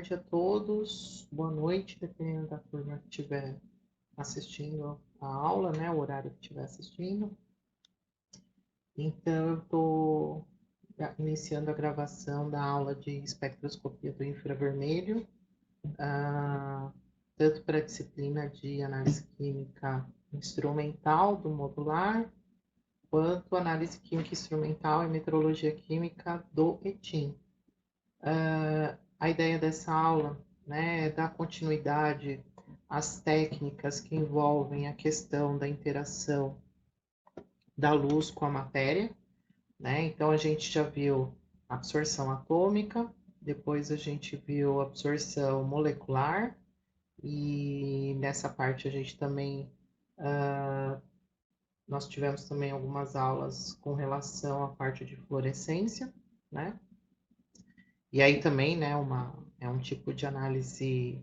tarde a todos, boa noite, dependendo da turma que estiver assistindo a aula, né? O horário que estiver assistindo. Então, eu estou iniciando a gravação da aula de espectroscopia do infravermelho, tanto para a disciplina de análise química instrumental do modular, quanto análise química instrumental e metrologia química do ETIM. A ideia dessa aula, né, é dar continuidade às técnicas que envolvem a questão da interação da luz com a matéria, né? Então a gente já viu absorção atômica, depois a gente viu absorção molecular, e nessa parte a gente também nós tivemos também algumas aulas com relação à parte de fluorescência, né? E aí também, né, é um tipo de análise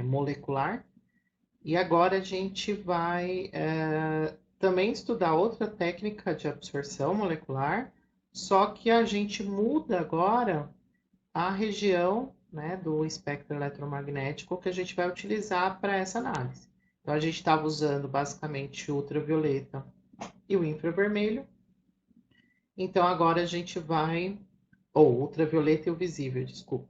molecular. E agora a gente vai também estudar outra técnica de absorção molecular, só que a gente muda agora a região, né, do espectro eletromagnético que a gente vai utilizar para essa análise. Então, a gente estava usando basicamente o ultravioleta e o infravermelho. Então, agora a gente vai... Ou ultravioleta e o visível, desculpa.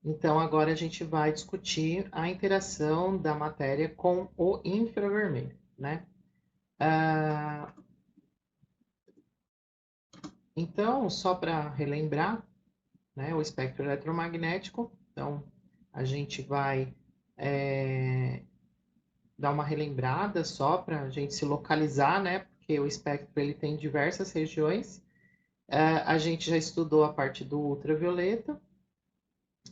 Então, agora a gente vai discutir a interação da matéria com o infravermelho, né? Então, só para relembrar, né, o espectro eletromagnético, então a gente vai dar uma relembrada só para a gente se localizar, né? Porque o espectro ele tem diversas regiões. A gente já estudou a parte do ultravioleta,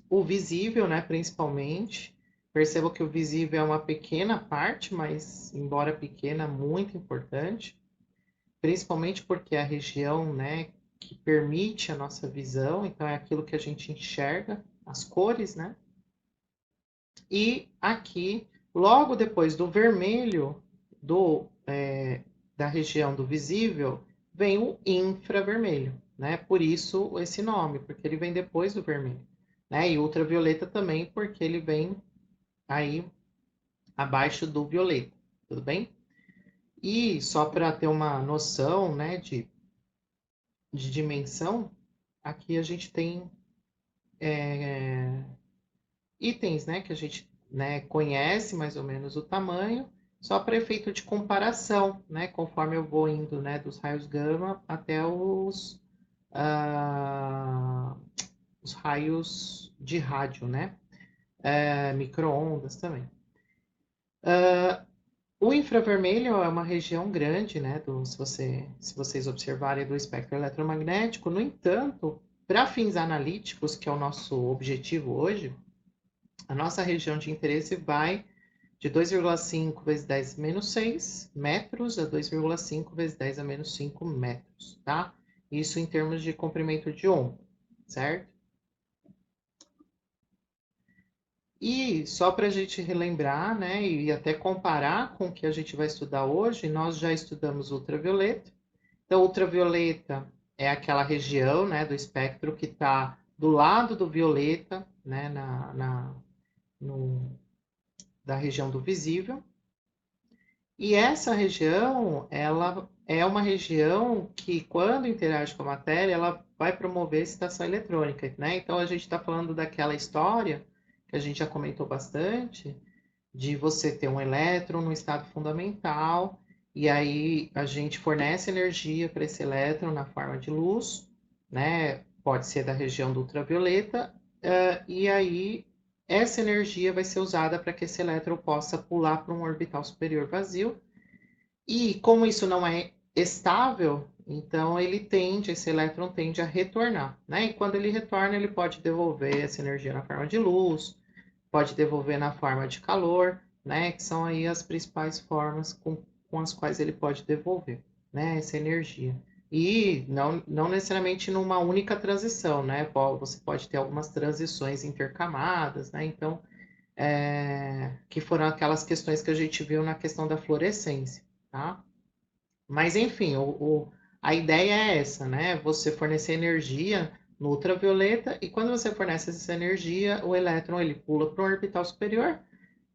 o visível, né, principalmente. Perceba que o visível é uma pequena parte, mas, embora pequena, muito importante, principalmente porque é a região, né, que permite a nossa visão, então é aquilo que a gente enxerga, as cores, né? E aqui, logo depois do vermelho, da região do visível, vem o infravermelho, né? Por isso esse nome, porque ele vem depois do vermelho, né? E ultravioleta também, porque ele vem aí abaixo do violeta, tudo bem? E só para ter uma noção, né, de dimensão, aqui a gente tem itens, né, que a gente, né, conhece mais ou menos o tamanho, só para efeito de comparação, né, conforme eu vou indo, né, dos raios gama até os raios de rádio, né, micro-ondas também. O infravermelho é uma região grande, né, se vocês observarem, do espectro eletromagnético. No entanto, para fins analíticos, que é o nosso objetivo hoje, a nossa região de interesse vai de 2,5 vezes 10 menos 6 metros a 2,5 vezes 10 a menos 5 metros, tá? Isso em termos de comprimento de onda, certo? E só para a gente relembrar, né, e até comparar com o que a gente vai estudar hoje, nós já estudamos ultravioleta. Então, ultravioleta é aquela região, né, do espectro que está do lado do violeta, né, da região do visível. E essa região, ela é uma região que, quando interage com a matéria, ela vai promover excitação eletrônica, né? Então, a gente está falando daquela história que a gente já comentou bastante, de você ter um elétron no estado fundamental, e aí a gente fornece energia para esse elétron na forma de luz, né? Pode ser da região do ultravioleta, e aí essa energia vai ser usada para que esse elétron possa pular para um orbital superior vazio. E como isso não é estável, então esse elétron tende a retornar, né? E quando ele retorna, ele pode devolver essa energia na forma de luz, pode devolver na forma de calor, né? Que são aí as principais formas com as quais ele pode devolver, né? Essa energia. E não necessariamente numa única transição, né? Você pode ter algumas transições intercamadas, né? Então, que foram aquelas questões que a gente viu na questão da fluorescência, tá? Mas, enfim, a ideia é essa, né? Você fornecer energia no ultravioleta, e quando você fornece essa energia, o elétron ele pula para um orbital superior.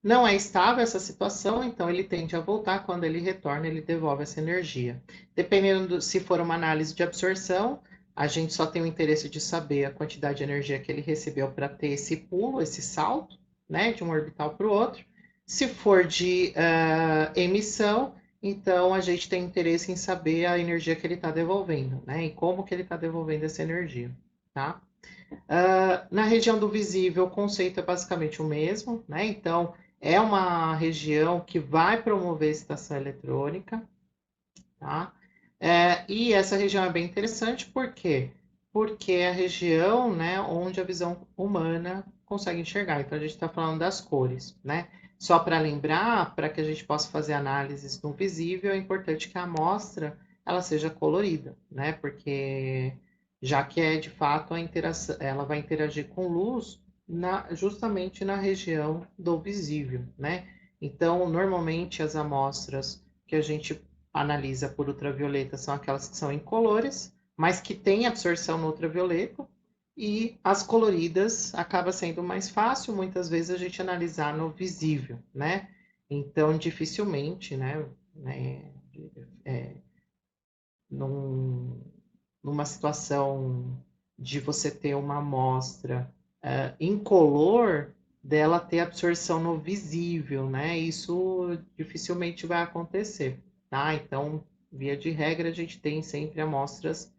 Não é estável essa situação, então ele tende a voltar. Quando ele retorna, ele devolve essa energia. Dependendo se for uma análise de absorção, a gente só tem o interesse de saber a quantidade de energia que ele recebeu para ter esse pulo, esse salto, né, de um orbital para o outro. Se for de emissão, então a gente tem interesse em saber a energia que ele está devolvendo, né, e como que ele está devolvendo essa energia, tá? Na região do visível, o conceito é basicamente o mesmo, né? Então, é uma região que vai promover excitação eletrônica, tá? E essa região é bem interessante, por quê? Porque é a região, né, onde a visão humana consegue enxergar. Então, a gente está falando das cores, né? Só para lembrar, para que a gente possa fazer análises no visível, é importante que a amostra ela seja colorida, né? Porque já que é de fato a interação, ela vai interagir com luz justamente na região do visível, né? Então, normalmente as amostras que a gente analisa por ultravioleta são aquelas que são incolores, mas que têm absorção no ultravioleta, e as coloridas acaba sendo mais fácil, muitas vezes, a gente analisar no visível, né? Então, dificilmente, né é, num, numa situação de você ter uma amostra incolor, dela ter absorção no visível, né? Isso dificilmente vai acontecer, tá? Então, via de regra, a gente tem sempre amostras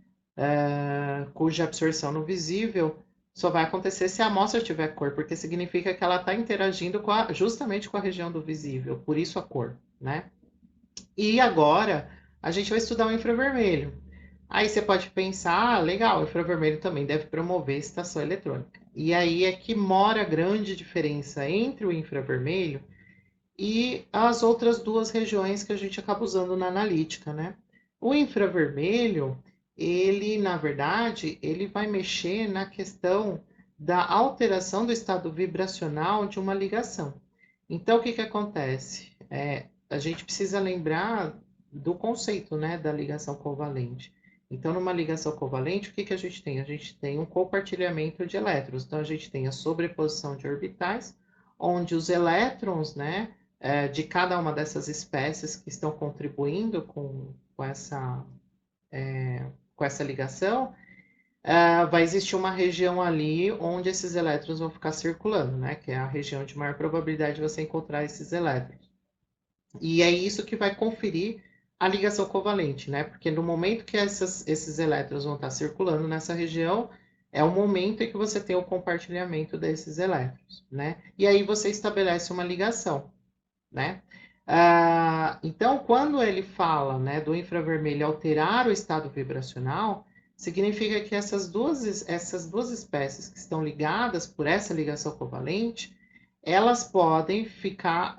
cuja absorção no visível só vai acontecer se a amostra tiver cor, porque significa que ela está interagindo justamente com a região do visível, por isso a cor, né? E agora a gente vai estudar o infravermelho. Aí você pode pensar, legal, o infravermelho também deve promover excitação eletrônica. E aí é que mora a grande diferença entre o infravermelho e as outras duas regiões que a gente acaba usando na analítica, né? O infravermelho, ele, na verdade, ele vai mexer na questão da alteração do estado vibracional de uma ligação. Então, o que que acontece? A gente precisa lembrar do conceito, né, da ligação covalente. Então, numa ligação covalente, o que que a gente tem? A gente tem um compartilhamento de elétrons. Então, a gente tem a sobreposição de orbitais, onde os elétrons, né, de cada uma dessas espécies que estão contribuindo com essa ligação, vai existir uma região ali onde esses elétrons vão ficar circulando, né? Que é a região de maior probabilidade de você encontrar esses elétrons. E é isso que vai conferir a ligação covalente, né? Porque no momento que esses elétrons vão estar circulando nessa região, é o momento em que você tem o compartilhamento desses elétrons, né? E aí você estabelece uma ligação, né? Então, quando ele fala, né, do infravermelho alterar o estado vibracional, significa que essas duas espécies que estão ligadas por essa ligação covalente, elas podem ficar,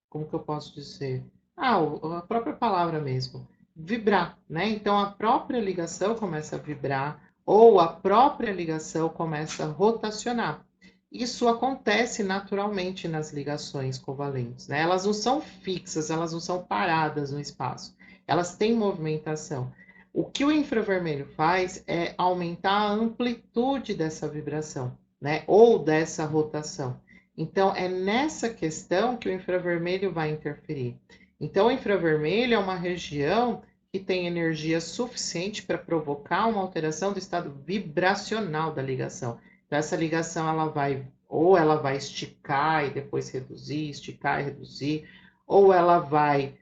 como que eu posso dizer? A própria palavra mesmo, vibrar, né? Então, a própria ligação começa a vibrar, ou a própria ligação começa a rotacionar. Isso acontece naturalmente nas ligações covalentes, né? Elas não são fixas, elas não são paradas no espaço, elas têm movimentação. O que o infravermelho faz é aumentar a amplitude dessa vibração, né? Ou dessa rotação. Então, é nessa questão que o infravermelho vai interferir. Então, o infravermelho é uma região que tem energia suficiente para provocar uma alteração do estado vibracional da ligação. Então, essa ligação ela vai esticar e depois reduzir, esticar e reduzir, ou ela vai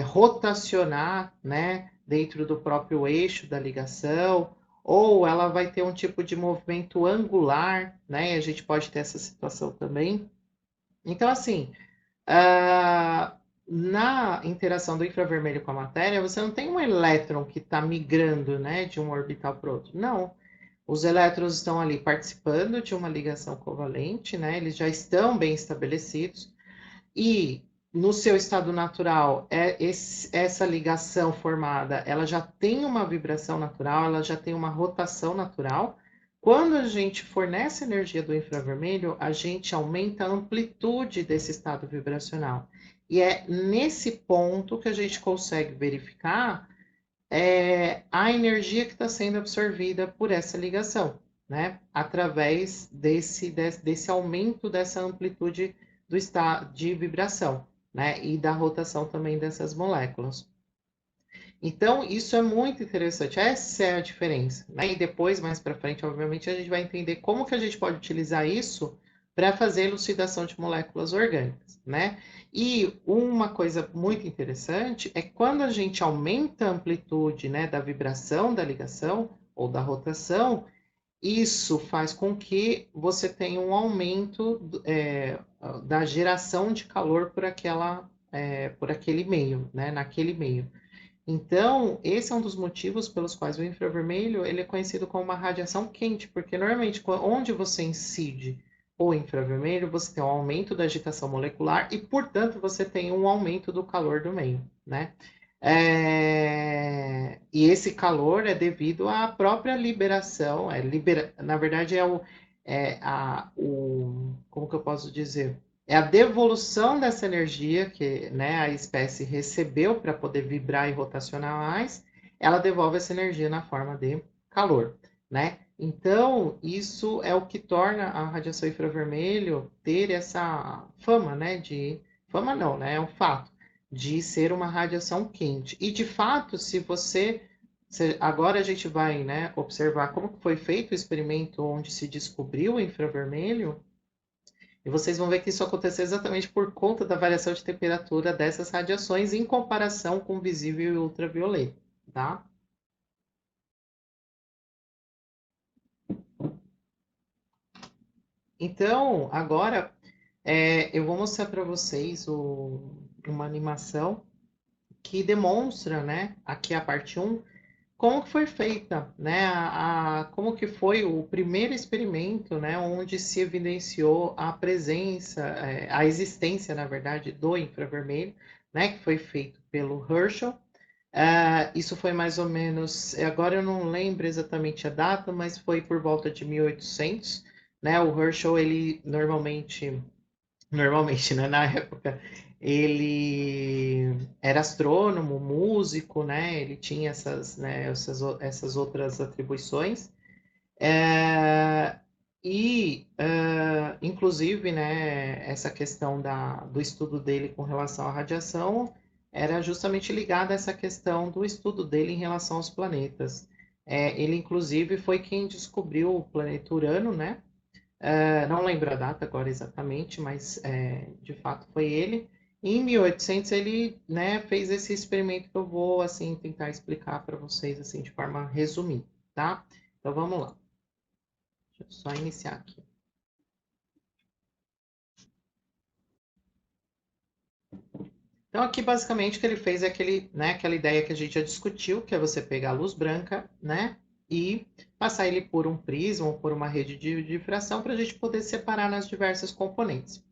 rotacionar, né, dentro do próprio eixo da ligação, ou ela vai ter um tipo de movimento angular, né? E a gente pode ter essa situação também. Então, assim, na interação do infravermelho com a matéria, você não tem um elétron que está migrando, né, de um orbital para outro. Não. Os elétrons estão ali participando de uma ligação covalente, né? Eles já estão bem estabelecidos. E no seu estado natural, essa ligação formada, ela já tem uma vibração natural, ela já tem uma rotação natural. Quando a gente fornece energia do infravermelho, a gente aumenta a amplitude desse estado vibracional. E é nesse ponto que a gente consegue verificar é a energia que está sendo absorvida por essa ligação, né? Através desse aumento dessa amplitude do estado de vibração, né? E da rotação também dessas moléculas. Então, isso é muito interessante. Essa é a diferença, né? E depois, mais para frente, obviamente, a gente vai entender como que a gente pode utilizar isso para fazer elucidação de moléculas orgânicas, né? E uma coisa muito interessante é quando a gente aumenta a amplitude, né, da vibração da ligação ou da rotação, isso faz com que você tenha um aumento da geração de calor por aquele meio, né, naquele meio. Então, esse é um dos motivos pelos quais o infravermelho ele é conhecido como uma radiação quente, porque normalmente onde você incide o infravermelho, você tem um aumento da agitação molecular e, portanto, você tem um aumento do calor do meio, né? E esse calor é devido à própria liberação, na verdade como que eu posso dizer? É a devolução dessa energia que, né, a espécie recebeu para poder vibrar e rotacionar mais, ela devolve essa energia na forma de calor, né? Então, isso é o que torna a radiação infravermelho ter essa fama, né, fama não, né, é um fato de ser uma radiação quente. E de fato, agora a gente vai, né, observar como foi feito o experimento onde se descobriu o infravermelho, e vocês vão ver que isso aconteceu exatamente por conta da variação de temperatura dessas radiações em comparação com visível e ultravioleta, tá? Então, agora eu vou mostrar para vocês uma animação que demonstra, né, aqui a parte um, como que foi feita, né, como que foi o primeiro experimento, né, onde se evidenciou a presença, a existência, na verdade, do infravermelho, né, que foi feito pelo Herschel. Isso foi mais ou menos, agora eu não lembro exatamente a data, mas foi por volta de 1800, né? O Herschel, ele normalmente, né, na época, ele era astrônomo, músico, né? Ele tinha essas outras atribuições. É, inclusive, né, essa questão do estudo dele com relação à radiação era justamente ligada a essa questão do estudo dele em relação aos planetas. Ele, inclusive, foi quem descobriu o planeta Urano, né? Não lembro a data agora exatamente, mas de fato foi ele. E em 1800 ele, né, fez esse experimento que eu vou assim tentar explicar para vocês assim de forma resumida, tá? Então vamos lá. Deixa eu só iniciar aqui. Então, aqui basicamente o que ele fez é aquela ideia que a gente já discutiu, que é você pegar a luz branca, né, e passar ele por um prisma ou por uma rede de difração para a gente poder separar nas diversas componentes. O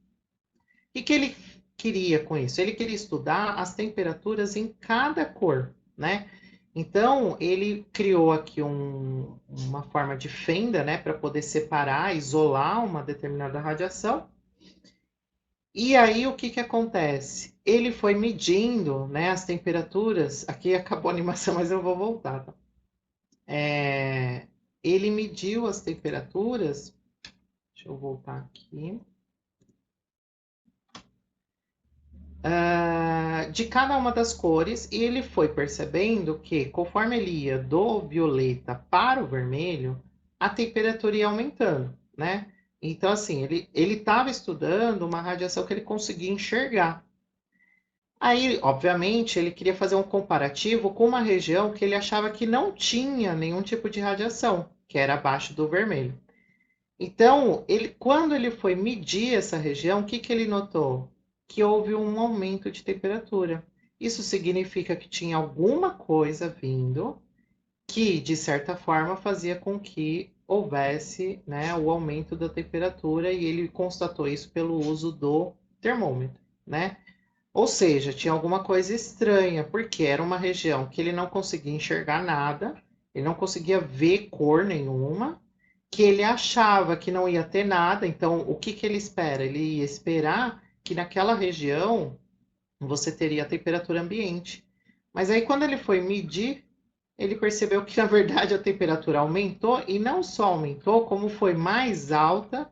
que ele queria com isso? Ele queria estudar as temperaturas em cada cor, né? Então, ele criou aqui uma forma de fenda, né, para poder separar, isolar uma determinada radiação. E aí, o que que acontece? Ele foi medindo, né, as temperaturas. Aqui acabou a animação, mas eu vou voltar, tá? Ele mediu as temperaturas. Deixa eu voltar aqui. De cada uma das cores, e ele foi percebendo que, conforme ele ia do violeta para o vermelho, a temperatura ia aumentando, né? Então, assim, ele estava estudando uma radiação que ele conseguia enxergar. Aí, obviamente, ele queria fazer um comparativo com uma região que ele achava que não tinha nenhum tipo de radiação, que era abaixo do vermelho. Então, quando ele foi medir essa região, o que que ele notou? Que houve um aumento de temperatura. Isso significa que tinha alguma coisa vindo que, de certa forma, fazia com que houvesse, né, o aumento da temperatura, e ele constatou isso pelo uso do termômetro, né? Ou seja, tinha alguma coisa estranha, porque era uma região que ele não conseguia enxergar nada, ele não conseguia ver cor nenhuma, que ele achava que não ia ter nada. Então, o que que ele espera? Ele ia esperar que naquela região você teria a temperatura ambiente. Mas aí, quando ele foi medir, ele percebeu que, na verdade, a temperatura aumentou e não só aumentou, como foi mais alta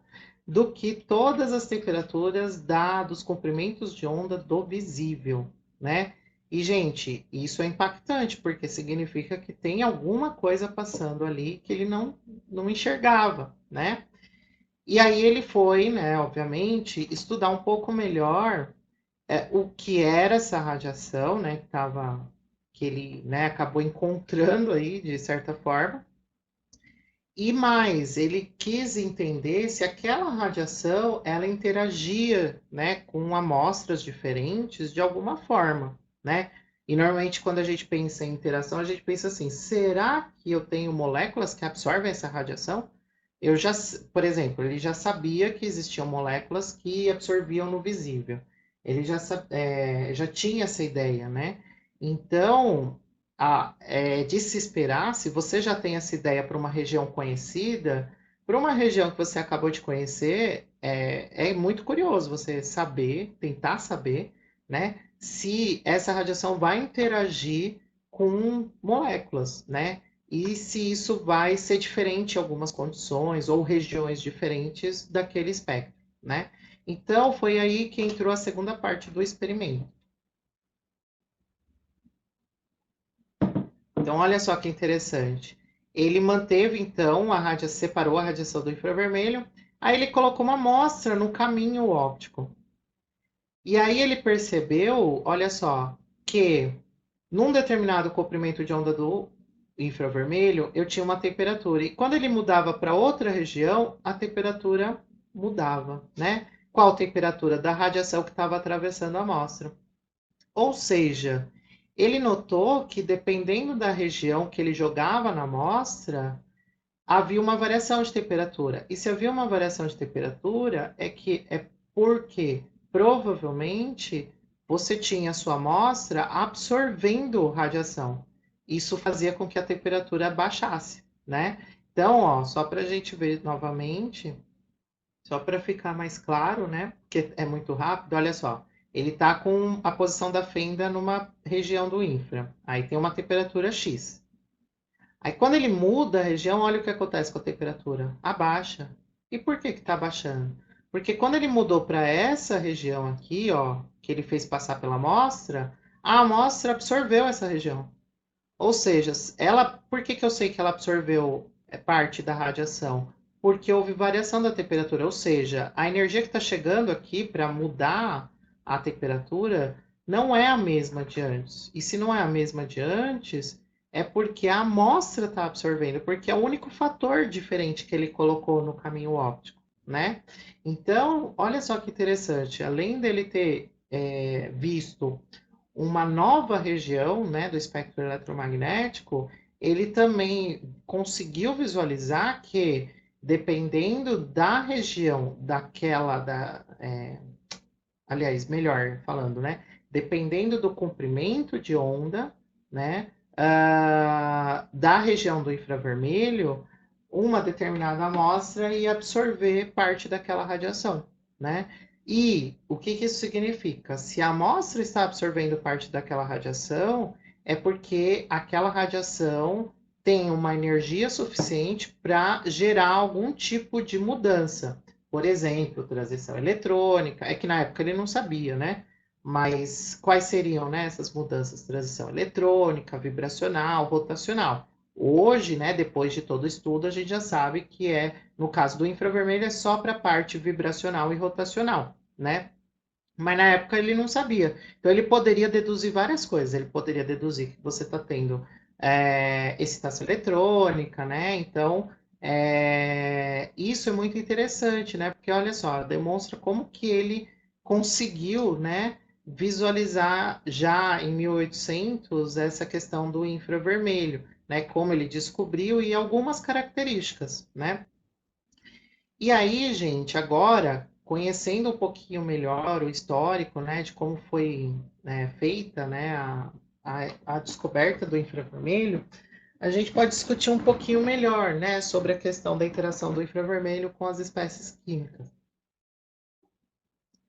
do que todas as temperaturas dos comprimentos de onda do visível, né? E, gente, isso é impactante, porque significa que tem alguma coisa passando ali que ele não enxergava, né? E aí ele foi, né, obviamente, estudar um pouco melhor o que era essa radiação, né, que ele, né, acabou encontrando aí de certa forma. E mais, ele quis entender se aquela radiação ela interagia, né, com amostras diferentes de alguma forma, né? E normalmente quando a gente pensa em interação, a gente pensa assim: será que eu tenho moléculas que absorvem essa radiação? Eu já, por exemplo, ele já sabia que existiam moléculas que absorviam no visível. Ele já tinha essa ideia, né? Então, de se esperar, se você já tem essa ideia para uma região conhecida, para uma região que você acabou de conhecer, é muito curioso você saber, tentar saber, né, se essa radiação vai interagir com moléculas, né? E se isso vai ser diferente em algumas condições ou regiões diferentes daquele espectro, né? Então, foi aí que entrou a segunda parte do experimento. Então, olha só que interessante. Ele manteve, então, separou a radiação do infravermelho, aí ele colocou uma amostra no caminho óptico. E aí ele percebeu, olha só, que num determinado comprimento de onda do infravermelho, eu tinha uma temperatura. E quando ele mudava para outra região, a temperatura mudava, né? Qual temperatura? Da radiação que estava atravessando a amostra. Ou seja, ele notou que dependendo da região que ele jogava na amostra, havia uma variação de temperatura. E se havia uma variação de temperatura, é porque provavelmente você tinha a sua amostra absorvendo radiação. Isso fazia com que a temperatura baixasse, né? Então, ó, só para a gente ver novamente, só para ficar mais claro, né? Porque é muito rápido, olha só. Ele está com a posição da fenda numa região do infra. Aí tem uma temperatura X. Aí quando ele muda a região, olha o que acontece com a temperatura. Abaixa. E por que que está abaixando? Porque quando ele mudou para essa região aqui, ó, que ele fez passar pela amostra, a amostra absorveu essa região. Ou seja, por que que eu sei que ela absorveu parte da radiação? Porque houve variação da temperatura, ou seja, a energia que está chegando aqui para mudar a temperatura não é a mesma de antes. E se não é a mesma de antes, é porque a amostra está absorvendo, porque é o único fator diferente que ele colocou no caminho óptico, né? Então, olha só que interessante, além dele ter visto uma nova região, né, do espectro eletromagnético, ele também conseguiu visualizar que, dependendo da região aliás, melhor falando, né, dependendo do comprimento de onda, né, da região do infravermelho, uma determinada amostra ia absorver parte daquela radiação, né? E o que que isso significa? Se a amostra está absorvendo parte daquela radiação, é porque aquela radiação tem uma energia suficiente para gerar algum tipo de mudança. Por exemplo, transição eletrônica. É que na época ele não sabia, né? Mas quais seriam, né, essas mudanças? Transição eletrônica, vibracional, rotacional. Hoje, né, depois de todo o estudo, a gente já sabe que no caso do infravermelho, é só para a parte vibracional e rotacional, né? Mas na época ele não sabia. Então ele poderia deduzir várias coisas. Ele poderia deduzir que você está tendo excitação eletrônica, né? Então isso é muito interessante, né? Porque olha só, demonstra como que ele conseguiu, né, visualizar já em 1800 essa questão do infravermelho, né? Como ele descobriu e algumas características, né? E aí, gente, agora, conhecendo um pouquinho melhor o histórico, né, de como foi, né, feita, né, a descoberta do infravermelho, a gente pode discutir um pouquinho melhor, né, sobre a questão da interação do infravermelho com as espécies químicas.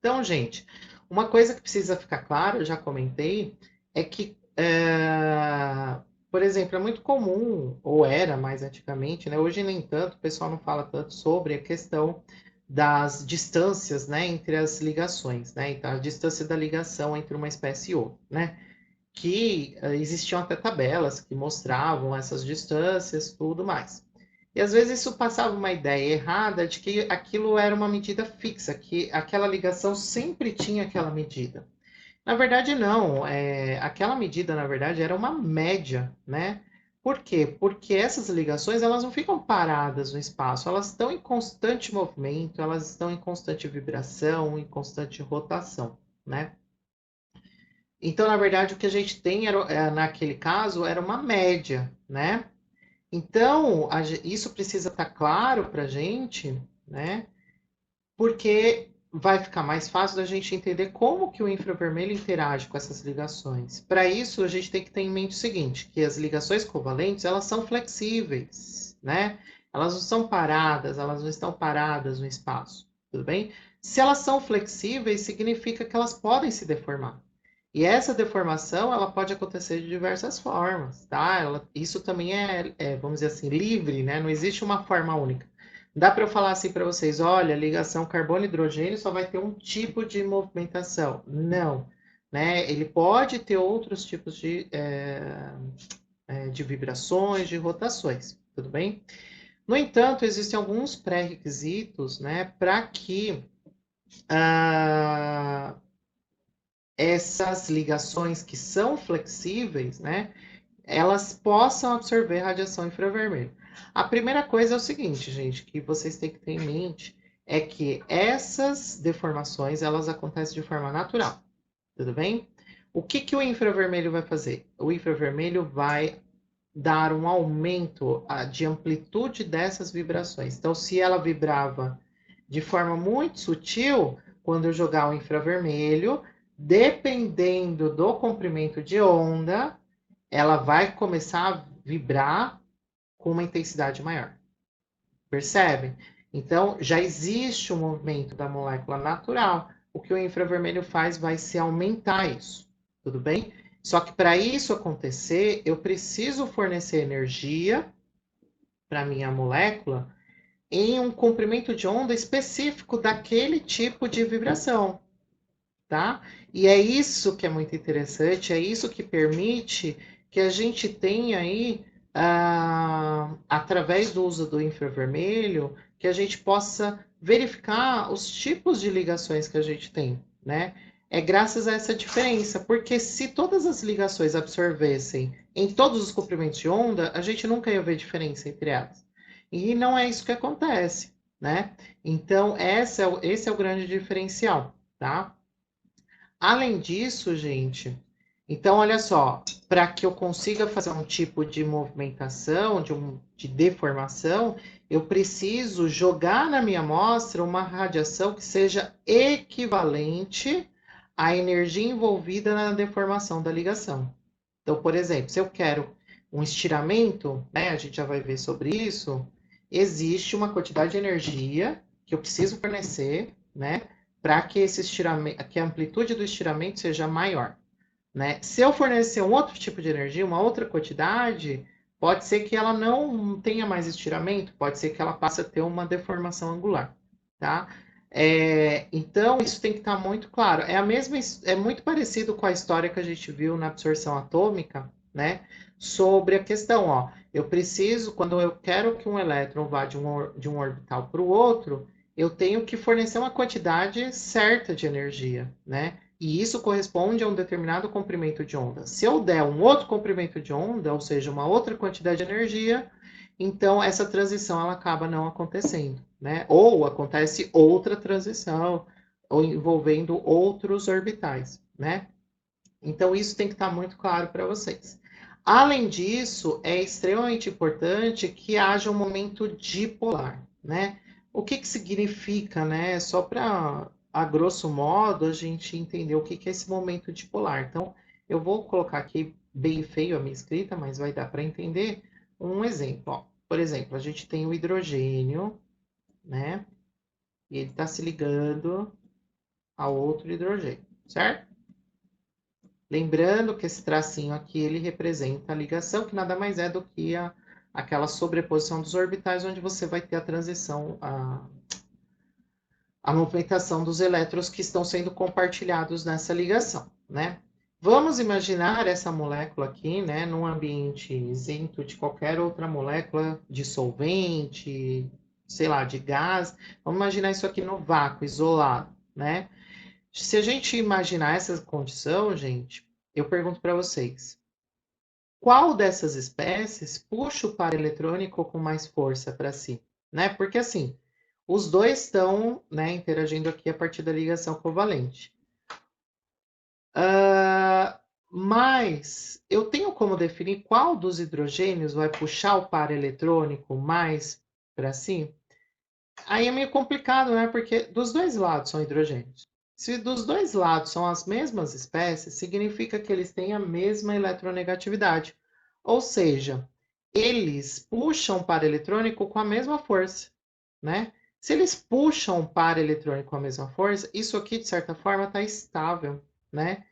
Então, gente, uma coisa que precisa ficar claro, eu já comentei, é que, por exemplo, é muito comum, ou era mais antigamente, né? Hoje nem tanto, o pessoal não fala tanto sobre a questão das distâncias, né, entre as ligações, né? Então, a distância da ligação entre uma espécie e outra, né? Que existiam até tabelas que mostravam essas distâncias, tudo mais. E às vezes isso passava uma ideia errada de que aquilo era uma medida fixa, que aquela ligação sempre tinha aquela medida. Na verdade, não. Aquela medida, na verdade, era uma média, né? Por quê? Porque essas ligações, elas não ficam paradas no espaço, elas estão em constante movimento, elas estão em constante vibração, em constante rotação, né? Então, na verdade, o que a gente tem naquele caso era uma média, né? Então, isso precisa estar claro para a gente, né? Porque vai ficar mais fácil da gente entender como que o infravermelho interage com essas ligações. Para isso, a gente tem que ter em mente o seguinte, que as ligações covalentes, elas são flexíveis, né? Elas não são paradas, elas não estão paradas no espaço, tudo bem? Se elas são flexíveis, significa que elas podem se deformar. E essa deformação, ela pode acontecer de diversas formas, tá? Isso também vamos dizer assim, livre, né? Não existe uma forma única. Dá para eu falar assim para vocês, olha, ligação carbono-hidrogênio só vai ter um tipo de movimentação. Não, né? Ele pode ter outros tipos de vibrações, de rotações, tudo bem? No entanto, existem alguns pré-requisitos, né, para que ah, essas ligações que são flexíveis, né, elas possam absorver radiação infravermelha. A primeira coisa é o seguinte, gente, que vocês têm que ter em mente é que essas deformações elas acontecem de forma natural, tudo bem? O que que o infravermelho vai fazer? O infravermelho vai dar um aumento de amplitude dessas vibrações. Então, se ela vibrava de forma muito sutil, quando eu jogar o infravermelho, dependendo do comprimento de onda, ela vai começar a vibrar com uma intensidade maior. Percebem? Então, já existe um movimento da molécula natural. O que o infravermelho faz vai se aumentar isso. Tudo bem? Só que para isso acontecer, eu preciso fornecer energia para minha molécula em um comprimento de onda específico daquele tipo de vibração, tá? E é isso que é muito interessante, é isso que permite que a gente tenha aí, através do uso do infravermelho, que a gente possa verificar os tipos de ligações que a gente tem, né? É graças a essa diferença, porque se todas as ligações absorvessem em todos os comprimentos de onda, a gente nunca ia ver diferença entre elas. E não é isso que acontece, né? Então, esse é o grande diferencial, tá? Além disso, gente, então olha só, para que eu consiga fazer um tipo de movimentação, de deformação, eu preciso jogar na minha amostra uma radiação que seja equivalente à energia envolvida na deformação da ligação. Então, por exemplo, se eu quero um estiramento, né, a gente já vai ver sobre isso, existe uma quantidade de energia que eu preciso fornecer, né, para que esse estiramento, que a amplitude do estiramento seja maior, né? Se eu fornecer um outro tipo de energia, uma outra quantidade, pode ser que ela não tenha mais estiramento, pode ser que ela passe a ter uma deformação angular, tá? Então, isso tem que estar muito claro. É muito parecido com a história que a gente viu na absorção atômica, né? Sobre a questão, ó, eu preciso, quando eu quero que um elétron vá de um orbital para o outro, eu tenho que fornecer uma quantidade certa de energia, né? E isso corresponde a um determinado comprimento de onda. Se eu der um outro comprimento de onda, ou seja, uma outra quantidade de energia, então essa transição ela acaba não acontecendo, né? Ou acontece outra transição, ou envolvendo outros orbitais, né? Então isso tem que estar muito claro para vocês. Além disso, é extremamente importante que haja um momento dipolar, né? O que que significa, né? Só para, a grosso modo, a gente entender o que que é esse momento dipolar. Então, eu vou colocar aqui bem feio a minha escrita, mas vai dar para entender um exemplo. Ó. Por exemplo, a gente tem o hidrogênio, né? E ele está se ligando a outro hidrogênio, certo? Lembrando que esse tracinho aqui, ele representa a ligação, que nada mais é do que aquela sobreposição dos orbitais, onde você vai ter a transição, a movimentação dos elétrons que estão sendo compartilhados nessa ligação, né? Vamos imaginar essa molécula aqui, né, num ambiente isento de qualquer outra molécula de solvente, sei lá, de gás. Vamos imaginar isso aqui no vácuo, isolado, né? Se a gente imaginar essa condição, gente, eu pergunto para vocês, qual dessas espécies puxa o par eletrônico com mais força para si, né? Porque assim, os dois estão, né, interagindo aqui a partir da ligação covalente. Mas eu tenho como definir qual dos hidrogênios vai puxar o par eletrônico mais para si? Aí é meio complicado, né? Porque dos dois lados são hidrogênios. Se dos dois lados são as mesmas espécies, significa que eles têm a mesma eletronegatividade. Ou seja, eles puxam o par eletrônico com a mesma força, né? Se eles puxam o par eletrônico com a mesma força, isso aqui, de certa forma, está estável, né?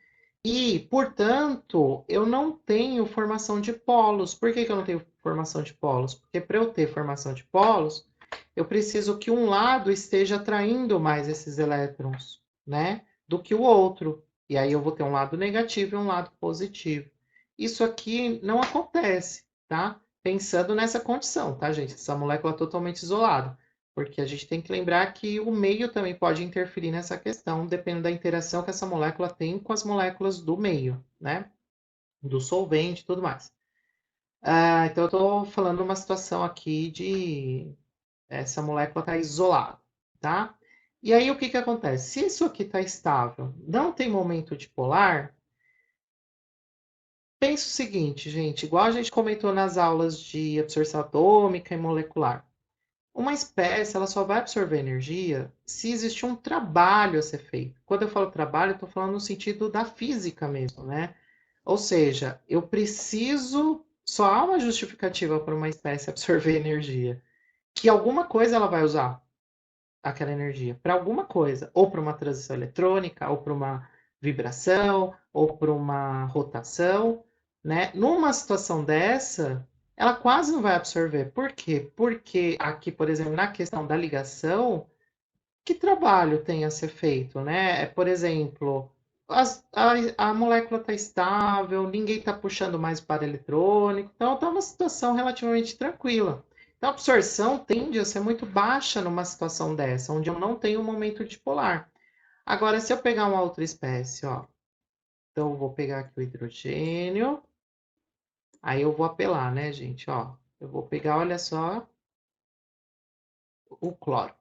E, portanto, eu não tenho formação de polos. Por que eu não tenho formação de polos? Porque para eu ter formação de polos, eu preciso que um lado esteja atraindo mais esses elétrons, né? Do que o outro. E aí eu vou ter um lado negativo e um lado positivo. Isso aqui não acontece, tá? Pensando nessa condição, tá, gente? Essa molécula é totalmente isolada. Porque a gente tem que lembrar que o meio também pode interferir nessa questão, dependendo da interação que essa molécula tem com as moléculas do meio, né? Do solvente e tudo mais. Então, eu estou falando uma situação aqui de essa molécula está isolada, tá? E aí, o que que acontece? Se isso aqui está estável, não tem momento dipolar, pensa o seguinte, gente, igual a gente comentou nas aulas de absorção atômica e molecular. Uma espécie, ela só vai absorver energia se existe um trabalho a ser feito. Quando eu falo trabalho, eu estou falando no sentido da física mesmo, né? Ou seja, eu preciso. Só há uma justificativa para uma espécie absorver energia, que alguma coisa ela vai usar aquela energia para alguma coisa, ou para uma transição eletrônica, ou para uma vibração, ou para uma rotação, né? Numa situação dessa, ela quase não vai absorver. Por quê? Porque aqui, por exemplo, na questão da ligação, que trabalho tem a ser feito, né? Por exemplo, a molécula está estável, ninguém está puxando mais para eletrônico, então está uma situação relativamente tranquila. Então, a absorção tende a ser muito baixa numa situação dessa, onde eu não tenho um momento dipolar. Agora, se eu pegar uma outra espécie, ó, então eu vou pegar aqui o hidrogênio, aí eu vou apelar, né, gente, ó, eu vou pegar, olha só, o cloro.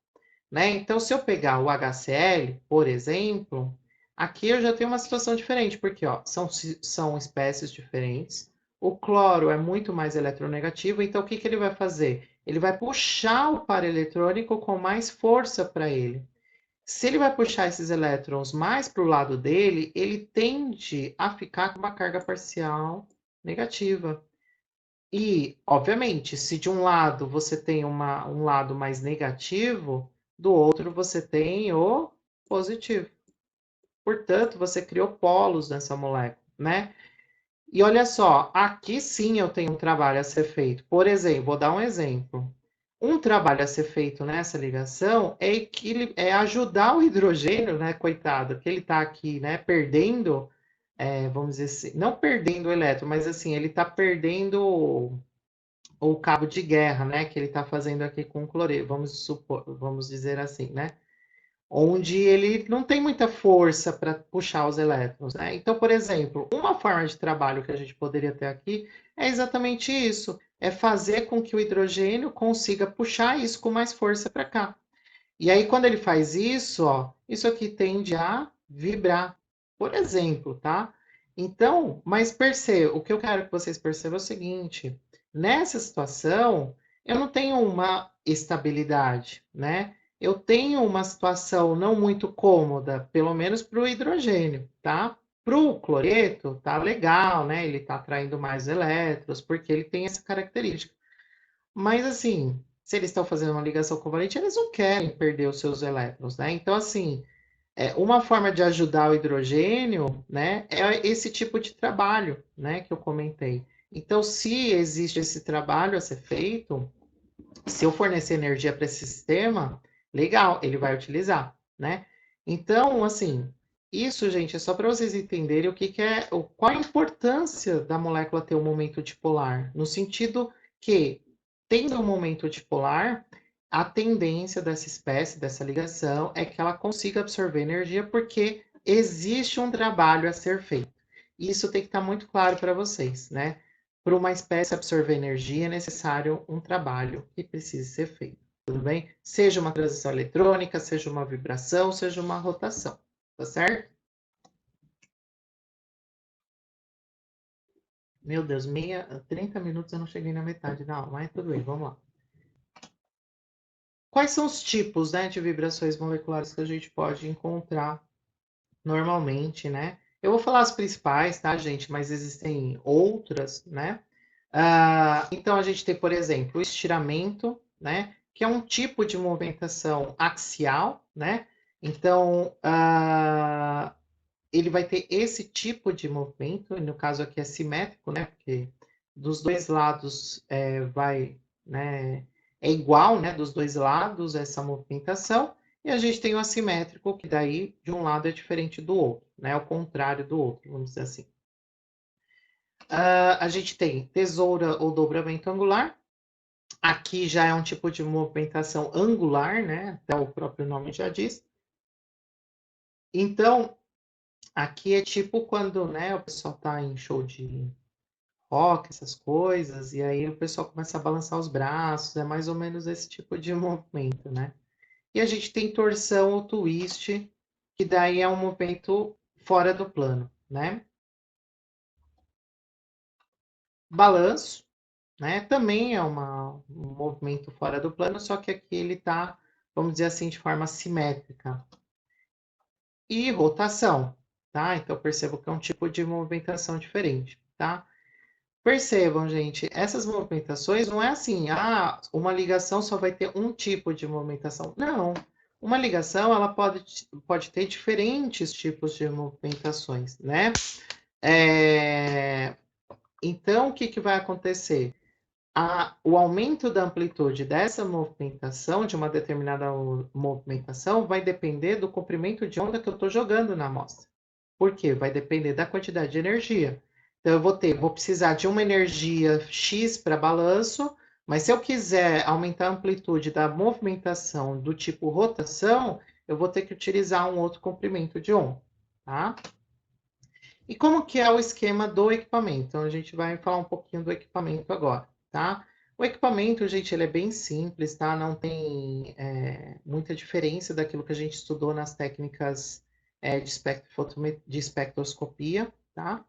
Né? Então, se eu pegar o HCl, por exemplo, aqui eu já tenho uma situação diferente, porque ó, são espécies diferentes. O cloro é muito mais eletronegativo, então o que, que ele vai fazer? Ele vai puxar o par eletrônico com mais força para ele. Se ele vai puxar esses elétrons mais para o lado dele, ele tende a ficar com uma carga parcial negativa. E, obviamente, se de um lado você tem um lado mais negativo, do outro você tem o positivo. Portanto, você criou polos nessa molécula, né? E olha só, aqui sim eu tenho um trabalho a ser feito. Por exemplo, vou dar um exemplo. Um trabalho a ser feito nessa ligação é ajudar o hidrogênio, né, coitado, que ele está aqui, né, perdendo, vamos dizer assim, não perdendo o elétron, mas assim, ele está perdendo o cabo de guerra, né, que ele está fazendo aqui com o cloreto, vamos supor, vamos dizer assim, né, onde ele não tem muita força para puxar os elétrons, né? Então, por exemplo, uma forma de trabalho que a gente poderia ter aqui é exatamente isso, é fazer com que o hidrogênio consiga puxar isso com mais força para cá. E aí, quando ele faz isso, ó, isso aqui tende a vibrar, por exemplo, tá? Então, mas perceba, o que eu quero que vocês percebam é o seguinte: nessa situação, eu não tenho uma estabilidade, né? Eu tenho uma situação não muito cômoda, pelo menos para o hidrogênio, tá? Para o cloreto, tá legal, né? Ele está atraindo mais elétrons, porque ele tem essa característica. Mas assim, se eles estão fazendo uma ligação covalente, eles não querem perder os seus elétrons, né? Então, assim, Uma forma de ajudar o hidrogênio, né, é esse tipo de trabalho, né, que eu comentei. Então, se existe esse trabalho a ser feito, se eu fornecer energia para esse sistema, legal, ele vai utilizar, né? Então, assim, isso, gente, é só para vocês entenderem o que, que é, qual a importância da molécula ter um momento dipolar, no sentido que, tendo um momento dipolar, a tendência dessa espécie, dessa ligação, é que ela consiga absorver energia, porque existe um trabalho a ser feito. Isso tem que estar muito claro para vocês, né? Para uma espécie absorver energia, é necessário um trabalho que precise ser feito, tudo bem? Seja uma transição eletrônica, seja uma vibração, seja uma rotação, tá certo? Meu Deus, 30 minutos eu não cheguei na metade da aula, mas tudo bem, vamos lá. Quais são os tipos, né, de vibrações moleculares que a gente pode encontrar normalmente, né? Eu vou falar as principais, tá, gente? Mas existem outras, né? Então, a gente tem, por exemplo, o estiramento, né? Que é um tipo de movimentação axial, né? Então, ele vai ter esse tipo de movimento, e no caso aqui é simétrico, né? Porque dos dois lados vai, né? É igual, né? Dos dois lados essa movimentação. E a gente tem o assimétrico, que daí de um lado é diferente do outro, né? É o contrário do outro, vamos dizer assim. A gente tem tesoura ou dobramento angular. Aqui já é um tipo de movimentação angular, né? Até o próprio nome já diz. Então, aqui é tipo quando, né, o pessoal tá em show de rock, essas coisas, e aí o pessoal começa a balançar os braços, é mais ou menos esse tipo de movimento, né? E a gente tem torção ou twist, que daí é um movimento fora do plano, né? Balanço, né? Também é um movimento fora do plano, só que aqui ele tá, vamos dizer assim, de forma simétrica. E rotação, tá? Então percebam que é um tipo de movimentação diferente, tá? Percebam, gente, essas movimentações não é assim, uma ligação só vai ter um tipo de movimentação. Não. Uma ligação, ela pode ter diferentes tipos de movimentações, né? É, Então, o que, que vai acontecer? O aumento da amplitude dessa movimentação, de uma determinada movimentação, vai depender do comprimento de onda que eu estou jogando na amostra. Por quê? Vai depender da quantidade de energia. Então, vou precisar de uma energia X para balanço, mas se eu quiser aumentar a amplitude da movimentação do tipo rotação, eu vou ter que utilizar um outro comprimento de onda, tá? E como que é o esquema do equipamento? Então, a gente vai falar um pouquinho do equipamento agora, tá? O equipamento, gente, ele é bem simples, tá? Não tem muita diferença daquilo que a gente estudou nas técnicas de espectroscopia, tá?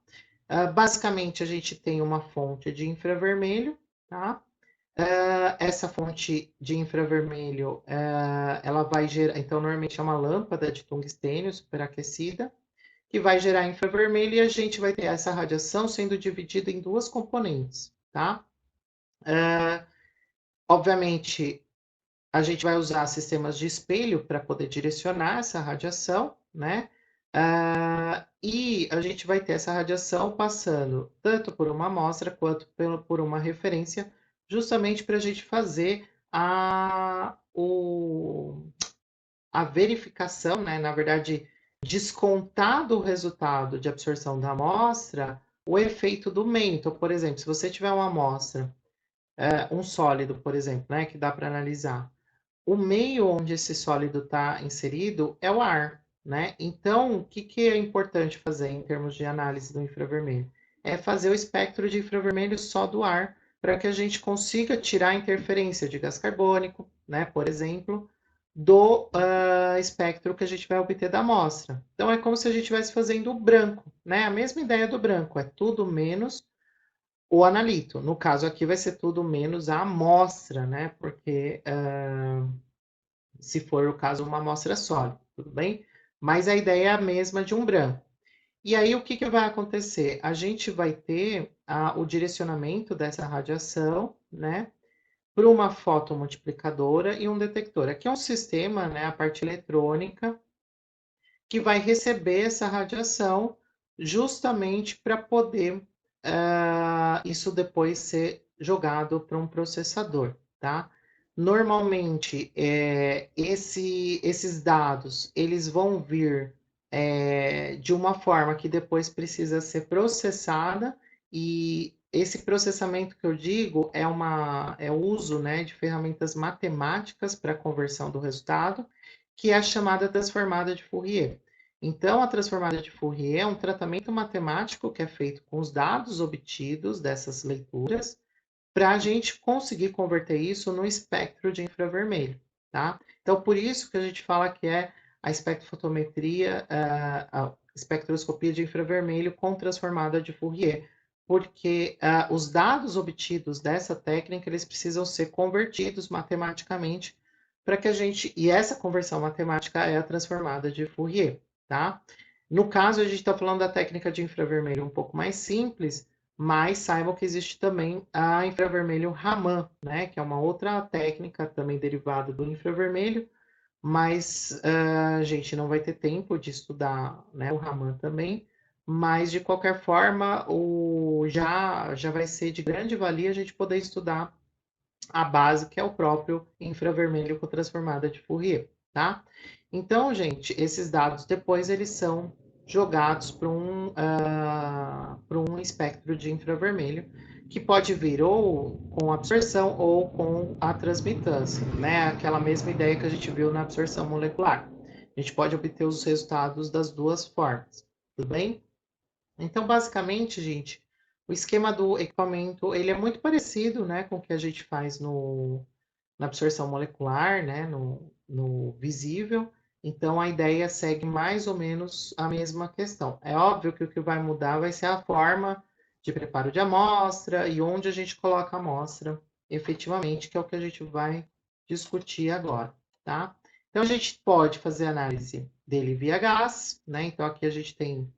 Basicamente, a gente tem uma fonte de infravermelho, tá? Essa fonte de infravermelho, ela vai gerar... Então, normalmente é uma lâmpada de tungstênio superaquecida, que vai gerar infravermelho e a gente vai ter essa radiação sendo dividida em duas componentes, tá? Obviamente, a gente vai usar sistemas de espelho para poder direcionar essa radiação, né? E a gente vai ter essa radiação passando tanto por uma amostra quanto por uma referência, justamente para a gente fazer a verificação, né? Na verdade, descontar do resultado de absorção da amostra o efeito do meio. Então, por exemplo, se você tiver uma amostra, um sólido, por exemplo, né, que dá para analisar, o meio onde esse sólido está inserido é o ar, né? Então, o que, que é importante fazer em termos de análise do infravermelho? É fazer o espectro de infravermelho só do ar, para que a gente consiga tirar a interferência de gás carbônico, né, por exemplo, do espectro que a gente vai obter da amostra. Então, é como se a gente estivesse fazendo o branco, né? A mesma ideia do branco, é tudo menos o analito. No caso aqui vai ser tudo menos a amostra, né? Porque se for o caso, uma amostra sólida, tudo bem? Mas a ideia é a mesma de um branco. E aí, o que, que vai acontecer? A gente vai ter o direcionamento dessa radiação, né, para uma fotomultiplicadora e um detector. Aqui é um sistema, né, a parte eletrônica, que vai receber essa radiação justamente para poder isso depois ser jogado para um processador, tá? Normalmente, esses dados, eles vão vir de uma forma que depois precisa ser processada, e esse processamento que eu digo é o uso, né, de ferramentas matemáticas para a conversão do resultado, que é a chamada transformada de Fourier. Então, a transformada de Fourier é um tratamento matemático que é feito com os dados obtidos dessas leituras, para a gente conseguir converter isso no espectro de infravermelho, tá? Então, por isso que a gente fala que é a espectrofotometria, a espectroscopia de infravermelho com transformada de Fourier, porque os dados obtidos dessa técnica, eles precisam ser convertidos matematicamente para que a gente... E essa conversão matemática é a transformada de Fourier, tá? No caso, a gente está falando da técnica de infravermelho um pouco mais simples, mas saibam que existe também a infravermelho Raman, né, que é uma outra técnica também derivada do infravermelho, mas a gente não vai ter tempo de estudar, né, o Raman também, mas de qualquer forma já vai ser de grande valia a gente poder estudar a base, que é o próprio infravermelho com transformada de Fourier, tá? Então, gente, esses dados depois eles são jogados para um espectro de infravermelho, que pode vir ou com absorção ou com a transmitância, né? Aquela mesma ideia que a gente viu na absorção molecular. A gente pode obter os resultados das duas formas, tudo bem? Então, basicamente, gente, o esquema do equipamento, ele é muito parecido, né, com o que a gente faz na absorção molecular, né, no visível. Então, a ideia segue mais ou menos a mesma questão. É óbvio que o que vai mudar vai ser a forma de preparo de amostra e onde a gente coloca a amostra, efetivamente, que é o que a gente vai discutir agora, tá? Então, a gente pode fazer análise dele via gás, né? Então, aqui a gente tem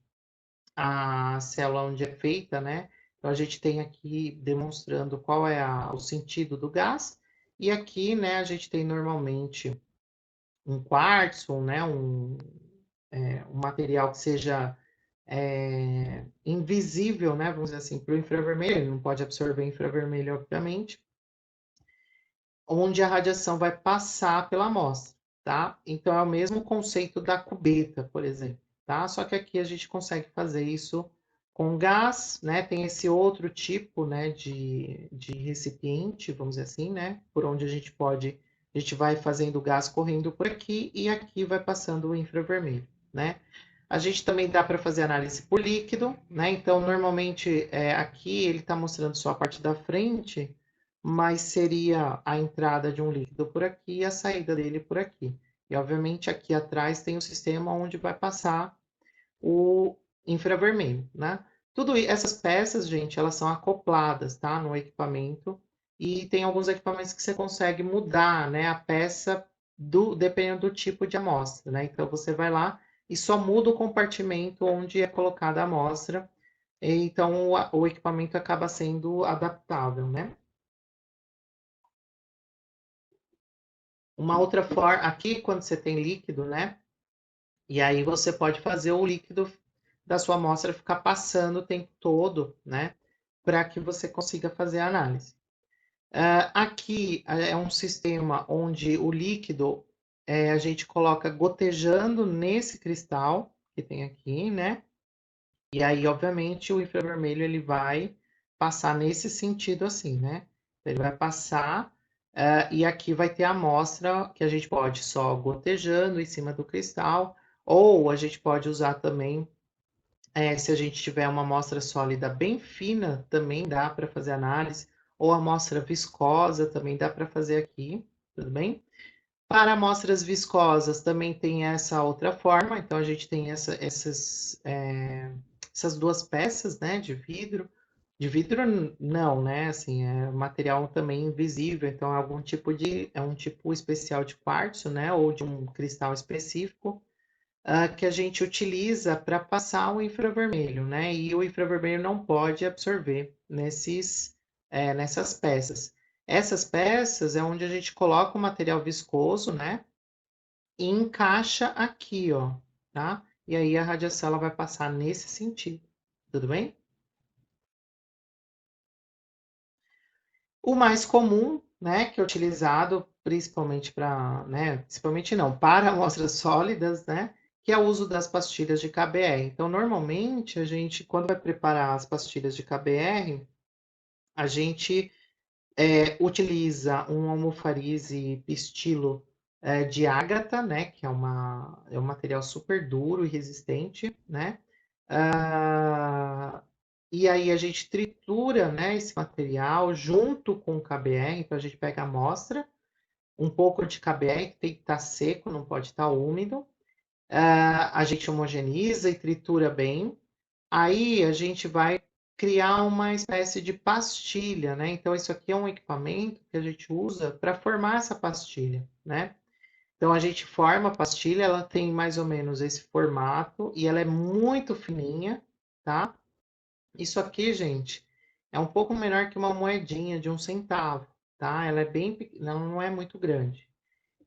a célula onde é feita, né? Então, a gente tem aqui demonstrando qual é o sentido do gás, e aqui, né, a gente tem normalmente um quartzo, né, um material que seja invisível, né, vamos dizer assim, para o infravermelho, ele não pode absorver infravermelho, obviamente, onde a radiação vai passar pela amostra, tá? Então, é o mesmo conceito da cubeta, por exemplo, tá? Só que aqui a gente consegue fazer isso com gás, né? Tem esse outro tipo, né, de recipiente, vamos dizer assim, né? Por onde a gente vai fazendo o gás correndo por aqui e aqui vai passando o infravermelho, né? A gente também dá para fazer análise por líquido, né? Então, normalmente, aqui ele está mostrando só a parte da frente, mas seria a entrada de um líquido por aqui e a saída dele por aqui. E, obviamente, aqui atrás tem o sistema onde vai passar o infravermelho, né? Essas peças, gente, elas são acopladas, tá? No equipamento. E tem alguns equipamentos que você consegue mudar, né? A peça dependendo do tipo de amostra, né? Então, você vai lá e só muda o compartimento onde é colocada a amostra. Então, o equipamento acaba sendo adaptável, né? Uma outra forma, aqui quando você tem líquido, né? E aí você pode fazer o líquido da sua amostra ficar passando o tempo todo, né? Para que você consiga fazer a análise. Aqui é um sistema onde o líquido a gente coloca gotejando nesse cristal que tem aqui, né? E aí, obviamente, o infravermelho ele vai passar nesse sentido assim, né? Ele vai passar e aqui vai ter a amostra que a gente pode só gotejando em cima do cristal, ou a gente pode usar também, se a gente tiver uma amostra sólida bem fina, também dá para fazer análise, ou amostra viscosa também dá para fazer aqui, tudo bem? Para amostras viscosas também tem essa outra forma, então a gente tem essas duas peças, né, de vidro não, né, assim, é material também invisível, então é um tipo especial de quartzo, né, ou de um cristal específico, que a gente utiliza para passar o infravermelho, né, e o infravermelho não pode absorver nessas peças. Essas peças é onde a gente coloca o material viscoso, né, e encaixa aqui, ó. tá? E aí a radiação ela vai passar nesse sentido, tudo bem? O mais comum, né, que é utilizado principalmente para, né, principalmente não, para amostras sólidas, né, que é o uso das pastilhas de KBR. Então, normalmente, a gente, quando vai preparar as pastilhas de KBR, a gente utiliza um almofarize pistilo de ágata, né, que é um material super duro e resistente, né? Ah, e aí a gente tritura, né, esse material junto com o KBR, então a gente pega a amostra, um pouco de KBR, que tem que estar seco, não pode estar úmido. A gente homogeneiza e tritura bem. Aí a gente vai criar uma espécie de pastilha, né? Então, isso aqui é um equipamento que a gente usa para formar essa pastilha, né? Então, a gente forma a pastilha, ela tem mais ou menos esse formato e ela é muito fininha, tá? Isso aqui, gente, é um pouco menor que uma moedinha de 1 centavo, tá? Ela é bem, não é muito grande.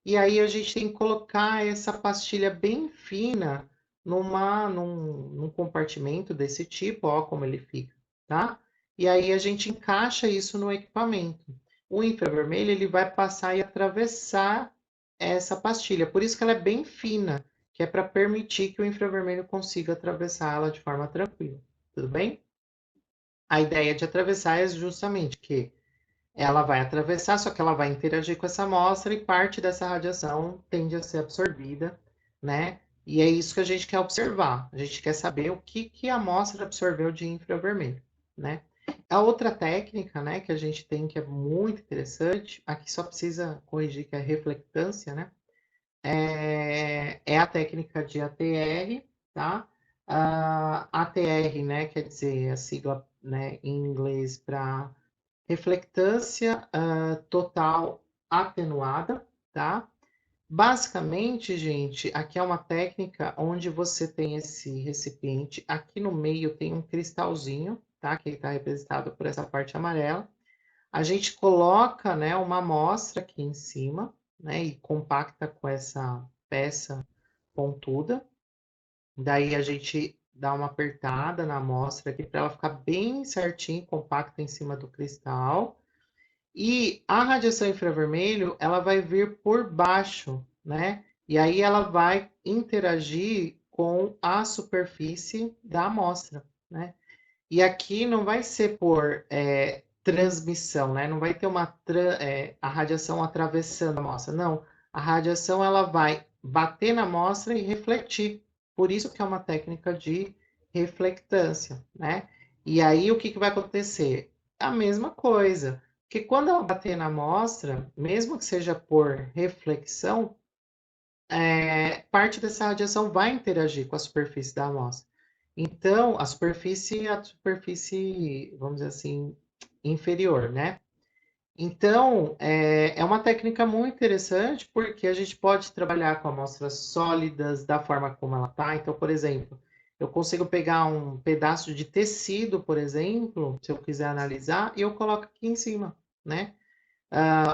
E aí a gente tem que colocar essa pastilha bem fina num compartimento desse tipo, ó, como ele fica, tá? E aí a gente encaixa isso no equipamento. O infravermelho ele vai passar e atravessar essa pastilha, por isso que ela é bem fina, que é para permitir que o infravermelho consiga atravessar ela de forma tranquila. Tudo bem? A ideia de atravessar é justamente que ela vai atravessar, só que ela vai interagir com essa amostra e parte dessa radiação tende a ser absorvida, né? E é isso que a gente quer observar. A gente quer saber o que, que a amostra absorveu de infravermelho, né? A outra técnica, né, que a gente tem que é muito interessante, aqui só precisa corrigir que é reflectância, né? É a técnica de ATR, tá? ATR, né, quer dizer a sigla, né, em inglês para reflectância total atenuada, tá? Basicamente, gente, aqui é uma técnica onde você tem esse recipiente, aqui no meio tem um cristalzinho, tá? Que está representado por essa parte amarela. A gente coloca, né, uma amostra aqui em cima, né, e compacta com essa peça pontuda. Daí a gente dá uma apertada na amostra aqui para ela ficar bem certinho, compacta em cima do cristal. E a radiação infravermelho, ela vai vir por baixo, né? E aí ela vai interagir com a superfície da amostra, né? E aqui não vai ser por transmissão, né? Não vai ter a radiação atravessando a amostra, não. A radiação ela vai bater na amostra e refletir. Por isso que é uma técnica de reflectância, né? E aí o que, que vai acontecer? A mesma coisa. Porque quando ela bater na amostra, mesmo que seja por reflexão, parte dessa radiação vai interagir com a superfície da amostra. Então, a superfície, vamos dizer assim, inferior, né? Então, é uma técnica muito interessante porque a gente pode trabalhar com amostras sólidas da forma como ela está. Então, por exemplo, eu consigo pegar um pedaço de tecido, por exemplo, se eu quiser analisar, e eu coloco aqui em cima, né?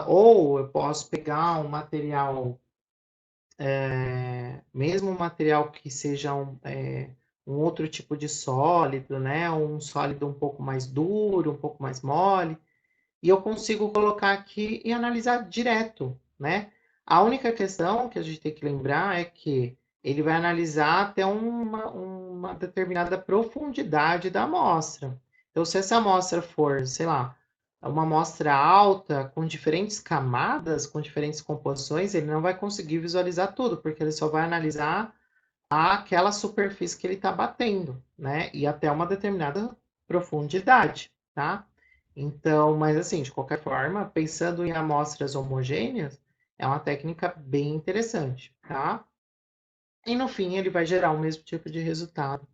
Ou eu posso pegar um material mesmo um material que seja um outro tipo de sólido, né? Um sólido um pouco mais duro, um pouco mais mole, e eu consigo colocar aqui e analisar direto, né? A única questão que a gente tem que lembrar é que ele vai analisar até uma determinada profundidade da amostra. Então, se essa amostra for, sei lá, uma amostra alta, com diferentes camadas, com diferentes composições, ele não vai conseguir visualizar tudo, porque ele só vai analisar aquela superfície que ele está batendo, né? E até uma determinada profundidade, tá? Então, mas assim, de qualquer forma, pensando em amostras homogêneas, é uma técnica bem interessante, tá? E no fim, ele vai gerar o mesmo tipo de resultado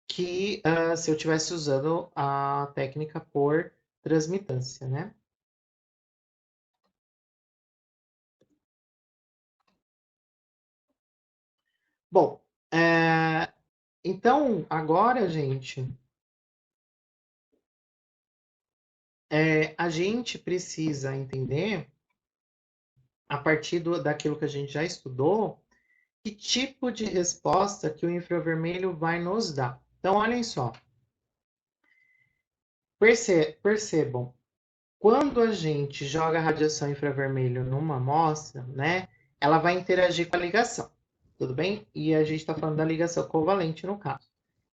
que se eu estivesse usando a técnica por transmitância, né? Bom, então agora, gente, a gente precisa entender, a partir daquilo que a gente já estudou, que tipo de resposta que o infravermelho vai nos dar. Então, olhem só. Percebam, quando a gente joga radiação infravermelho numa amostra, né, ela vai interagir com a ligação, tudo bem? E a gente está falando da ligação covalente no caso.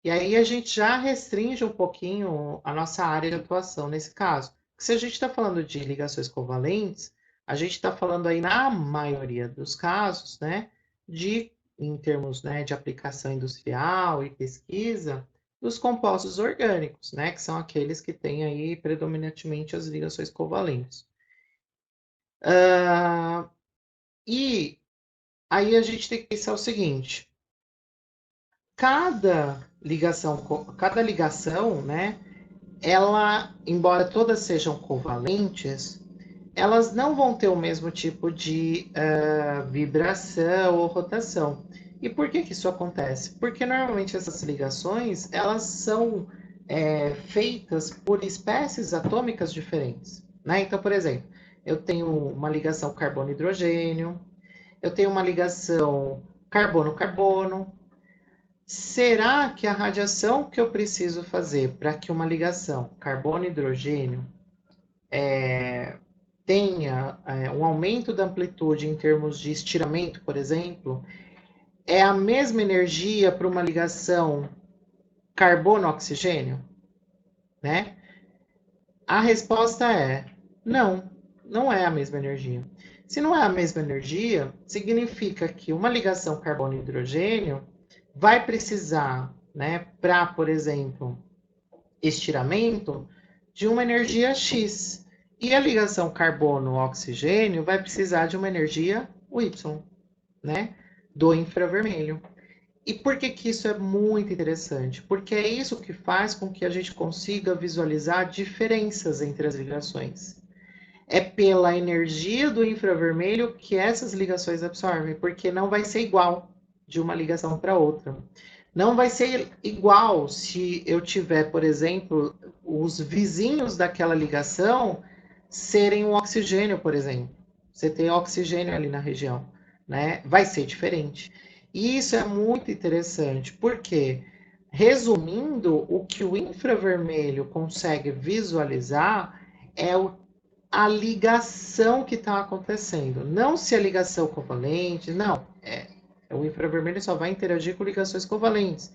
E aí a gente já restringe um pouquinho a nossa área de atuação nesse caso. Se a gente está falando de ligações covalentes, a gente está falando aí, na maioria dos casos, né, em termos, né, de aplicação industrial e pesquisa, dos compostos orgânicos, né, que são aqueles que têm aí predominantemente as ligações covalentes. E aí a gente tem que pensar o seguinte: cada ligação, né, ela, embora todas sejam covalentes, elas não vão ter o mesmo tipo de vibração ou rotação. E por que isso acontece? Porque normalmente essas ligações elas são feitas por espécies atômicas diferentes, né? Então, por exemplo, eu tenho uma ligação carbono-hidrogênio, eu tenho uma ligação carbono-carbono. Será que a radiação que eu preciso fazer para que uma ligação carbono-hidrogênio tenha um aumento da amplitude em termos de estiramento, por exemplo, é a mesma energia para uma ligação carbono-oxigênio, né? A resposta é não, não é a mesma energia. Se não é a mesma energia, significa que uma ligação carbono-hidrogênio vai precisar, né, para, por exemplo, estiramento, de uma energia X. E a ligação carbono-oxigênio vai precisar de uma energia Y, né? Do infravermelho. E por que que isso é muito interessante? Porque é isso que faz com que a gente consiga visualizar diferenças entre as ligações. É pela energia do infravermelho que essas ligações absorvem, porque não vai ser igual de uma ligação para outra. Não vai ser igual se eu tiver, por exemplo, os vizinhos daquela ligação serem um oxigênio, por exemplo. Você tem oxigênio ali na região, né? Vai ser diferente. E isso é muito interessante, porque, resumindo, o que o infravermelho consegue visualizar é a ligação que está acontecendo. Não se a ligação covalente, não. O infravermelho só vai interagir com ligações covalentes.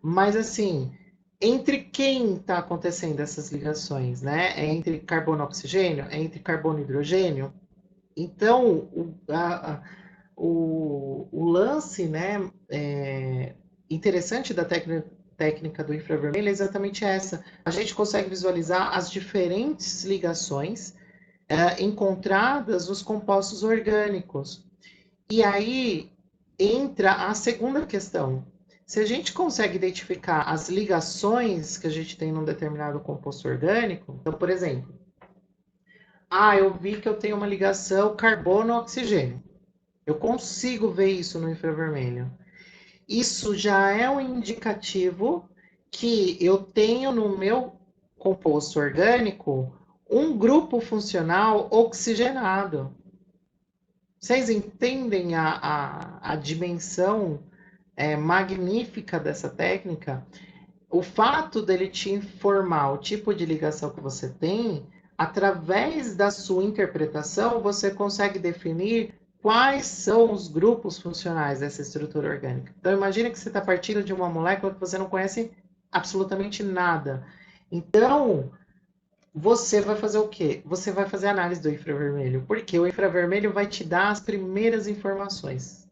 Mas assim, entre quem está acontecendo essas ligações, né? É entre carbono-oxigênio? É entre carbono-hidrogênio? Então, o lance, né, interessante da técnica do infravermelho é exatamente essa. A gente consegue visualizar as diferentes ligações encontradas nos compostos orgânicos. E aí entra a segunda questão. Se a gente consegue identificar as ligações que a gente tem num determinado composto orgânico, então, por exemplo, eu vi que eu tenho uma ligação carbono-oxigênio. Eu consigo ver isso no infravermelho. Isso já é um indicativo que eu tenho no meu composto orgânico um grupo funcional oxigenado. Vocês entendem a dimensão magnífica dessa técnica? O fato dele te informar o tipo de ligação que você tem, através da sua interpretação, você consegue definir quais são os grupos funcionais dessa estrutura orgânica. Então, imagine que você está partindo de uma molécula que você não conhece absolutamente nada. Então, você vai fazer o quê? Você vai fazer análise do infravermelho, porque o infravermelho vai te dar as primeiras informações.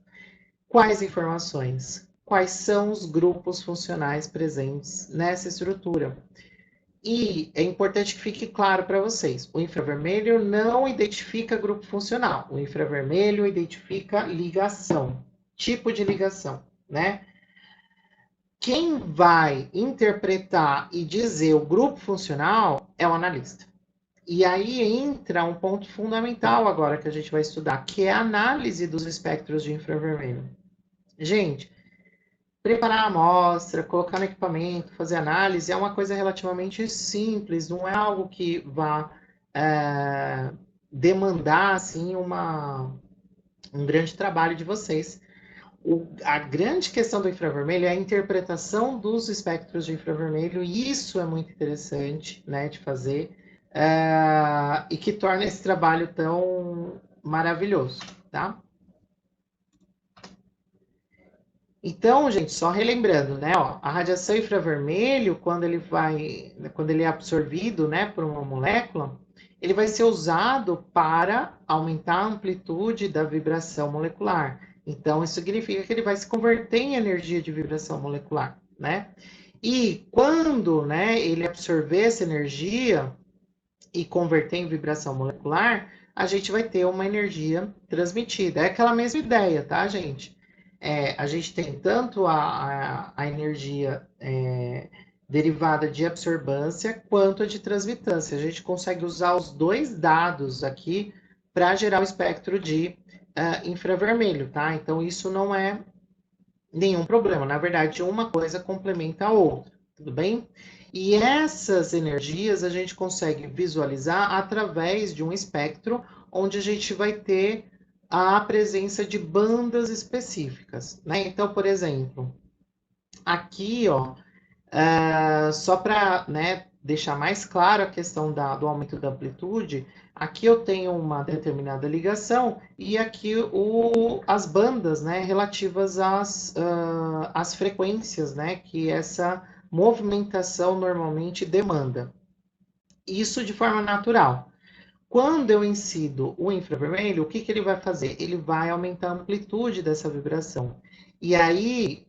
Quais informações? Quais são os grupos funcionais presentes nessa estrutura? E é importante que fique claro para vocês: o infravermelho não identifica grupo funcional, o infravermelho identifica ligação, tipo de ligação, né? Quem vai interpretar e dizer o grupo funcional é o analista. E aí entra um ponto fundamental agora que a gente vai estudar, que é a análise dos espectros de infravermelho. Gente, preparar a amostra, colocar no equipamento, fazer análise é uma coisa relativamente simples, não é algo que vá demandar assim um grande trabalho de vocês. A grande questão do infravermelho é a interpretação dos espectros de infravermelho, e isso é muito interessante, né, de fazer, e que torna esse trabalho tão maravilhoso, tá? Então, gente, só relembrando, né, ó, a radiação infravermelho, quando ele é absorvido, né, por uma molécula, ele vai ser usado para aumentar a amplitude da vibração molecular. Então, isso significa que ele vai se converter em energia de vibração molecular, né? E quando, né, ele absorver essa energia e converter em vibração molecular, a gente vai ter uma energia transmitida. É aquela mesma ideia, tá, gente? A gente tem tanto a energia derivada de absorbância quanto a de transmitância. A gente consegue usar os dois dados aqui para gerar o espectro de infravermelho, tá? Então, isso não é nenhum problema. Na verdade, uma coisa complementa a outra, tudo bem? E essas energias a gente consegue visualizar através de um espectro onde a gente vai ter a presença de bandas específicas, né? Então, por exemplo, aqui, ó, só para, né, deixar mais claro a questão do aumento da amplitude, aqui eu tenho uma determinada ligação e aqui as bandas, né, relativas às frequências, né, que essa movimentação normalmente demanda. Isso de forma natural. Quando eu incido o infravermelho, o que ele vai fazer? Ele vai aumentar a amplitude dessa vibração. E aí,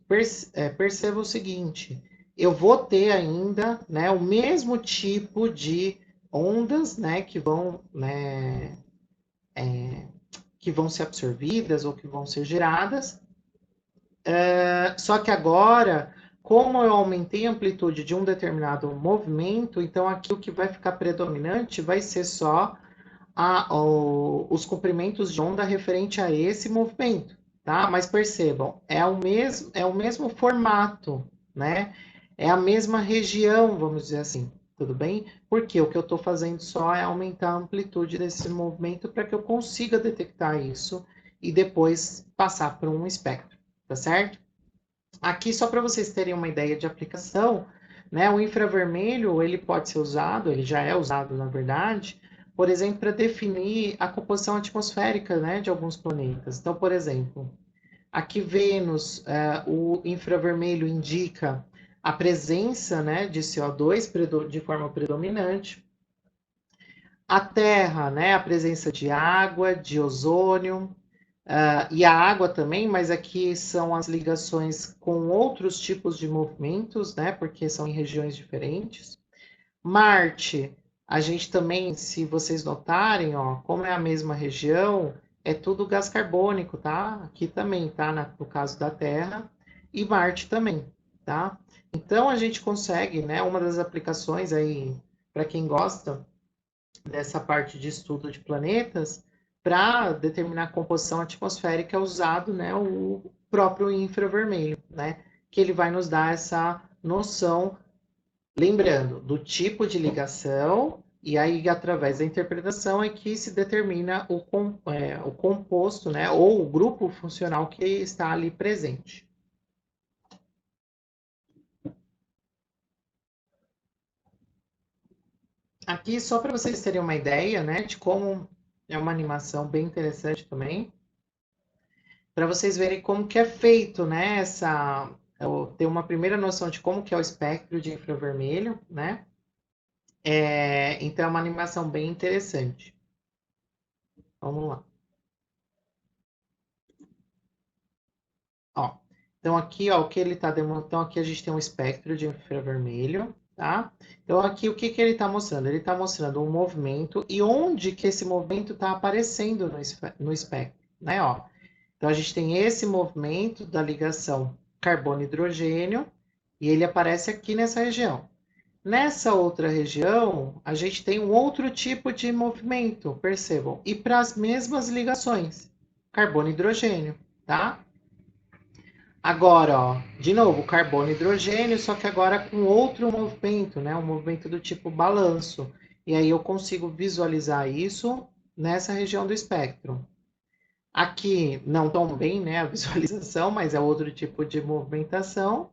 perceba o seguinte, eu vou ter ainda, né, o mesmo tipo de ondas, né, que vão ser absorvidas ou que vão ser geradas. Só que agora, como eu aumentei a amplitude de um determinado movimento, então aqui o que vai ficar predominante vai ser só os comprimentos de onda referente a esse movimento, tá? Mas percebam, é o mesmo formato, né? É a mesma região, vamos dizer assim, tudo bem? Porque o que eu estou fazendo só é aumentar a amplitude desse movimento para que eu consiga detectar isso e depois passar por um espectro, tá certo? Aqui, só para vocês terem uma ideia de aplicação, né, o infravermelho ele pode ser usado, ele já é usado na verdade, por exemplo, para definir a composição atmosférica, né, de alguns planetas. Então, por exemplo, aqui Vênus, o infravermelho indica a presença, né, de CO2 de forma predominante. A Terra, né, a presença de água, de ozônio, e a água também, mas aqui são as ligações com outros tipos de movimentos, né? Porque são em regiões diferentes. Marte, a gente também, se vocês notarem, ó, como é a mesma região, é tudo gás carbônico, tá? Aqui também, tá? No caso da Terra, e Marte também, tá? Então a gente consegue, né? Uma das aplicações aí, para quem gosta, dessa parte de estudo de planetas, para determinar a composição atmosférica é usado, né, o próprio infravermelho, né, que ele vai nos dar essa noção, lembrando, do tipo de ligação, e aí, através da interpretação, é que se determina o composto, né, ou o grupo funcional que está ali presente. Aqui, só para vocês terem uma ideia, né, de como é uma animação bem interessante também, para vocês verem como que é feito, né, ter uma primeira noção de como que é o espectro de infravermelho, né? Então é uma animação bem interessante. Vamos lá. Ó, então aqui, ó, o que ele está demonstrando, então aqui a gente tem um espectro de infravermelho, tá? Então aqui o que que ele está mostrando? Ele está mostrando um movimento e onde que esse movimento está aparecendo no espectro, né? Ó, então a gente tem esse movimento da ligação carbono-hidrogênio e ele aparece aqui nessa região. Nessa outra região, a gente tem um outro tipo de movimento, percebam, e para as mesmas ligações, carbono e hidrogênio, tá? Agora, ó, de novo, carbono e hidrogênio, só que agora com outro movimento, né? Um movimento do tipo balanço. E aí eu consigo visualizar isso nessa região do espectro. Aqui não tão bem, né, a visualização, mas é outro tipo de movimentação.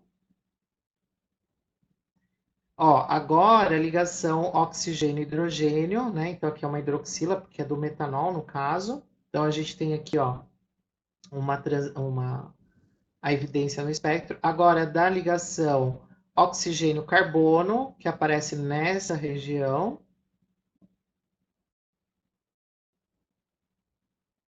Ó, agora ligação oxigênio-hidrogênio, né? Então aqui é uma hidroxila, porque é do metanol no caso. Então a gente tem aqui, ó, a evidência no espectro. Agora da ligação oxigênio-carbono, que aparece nessa região.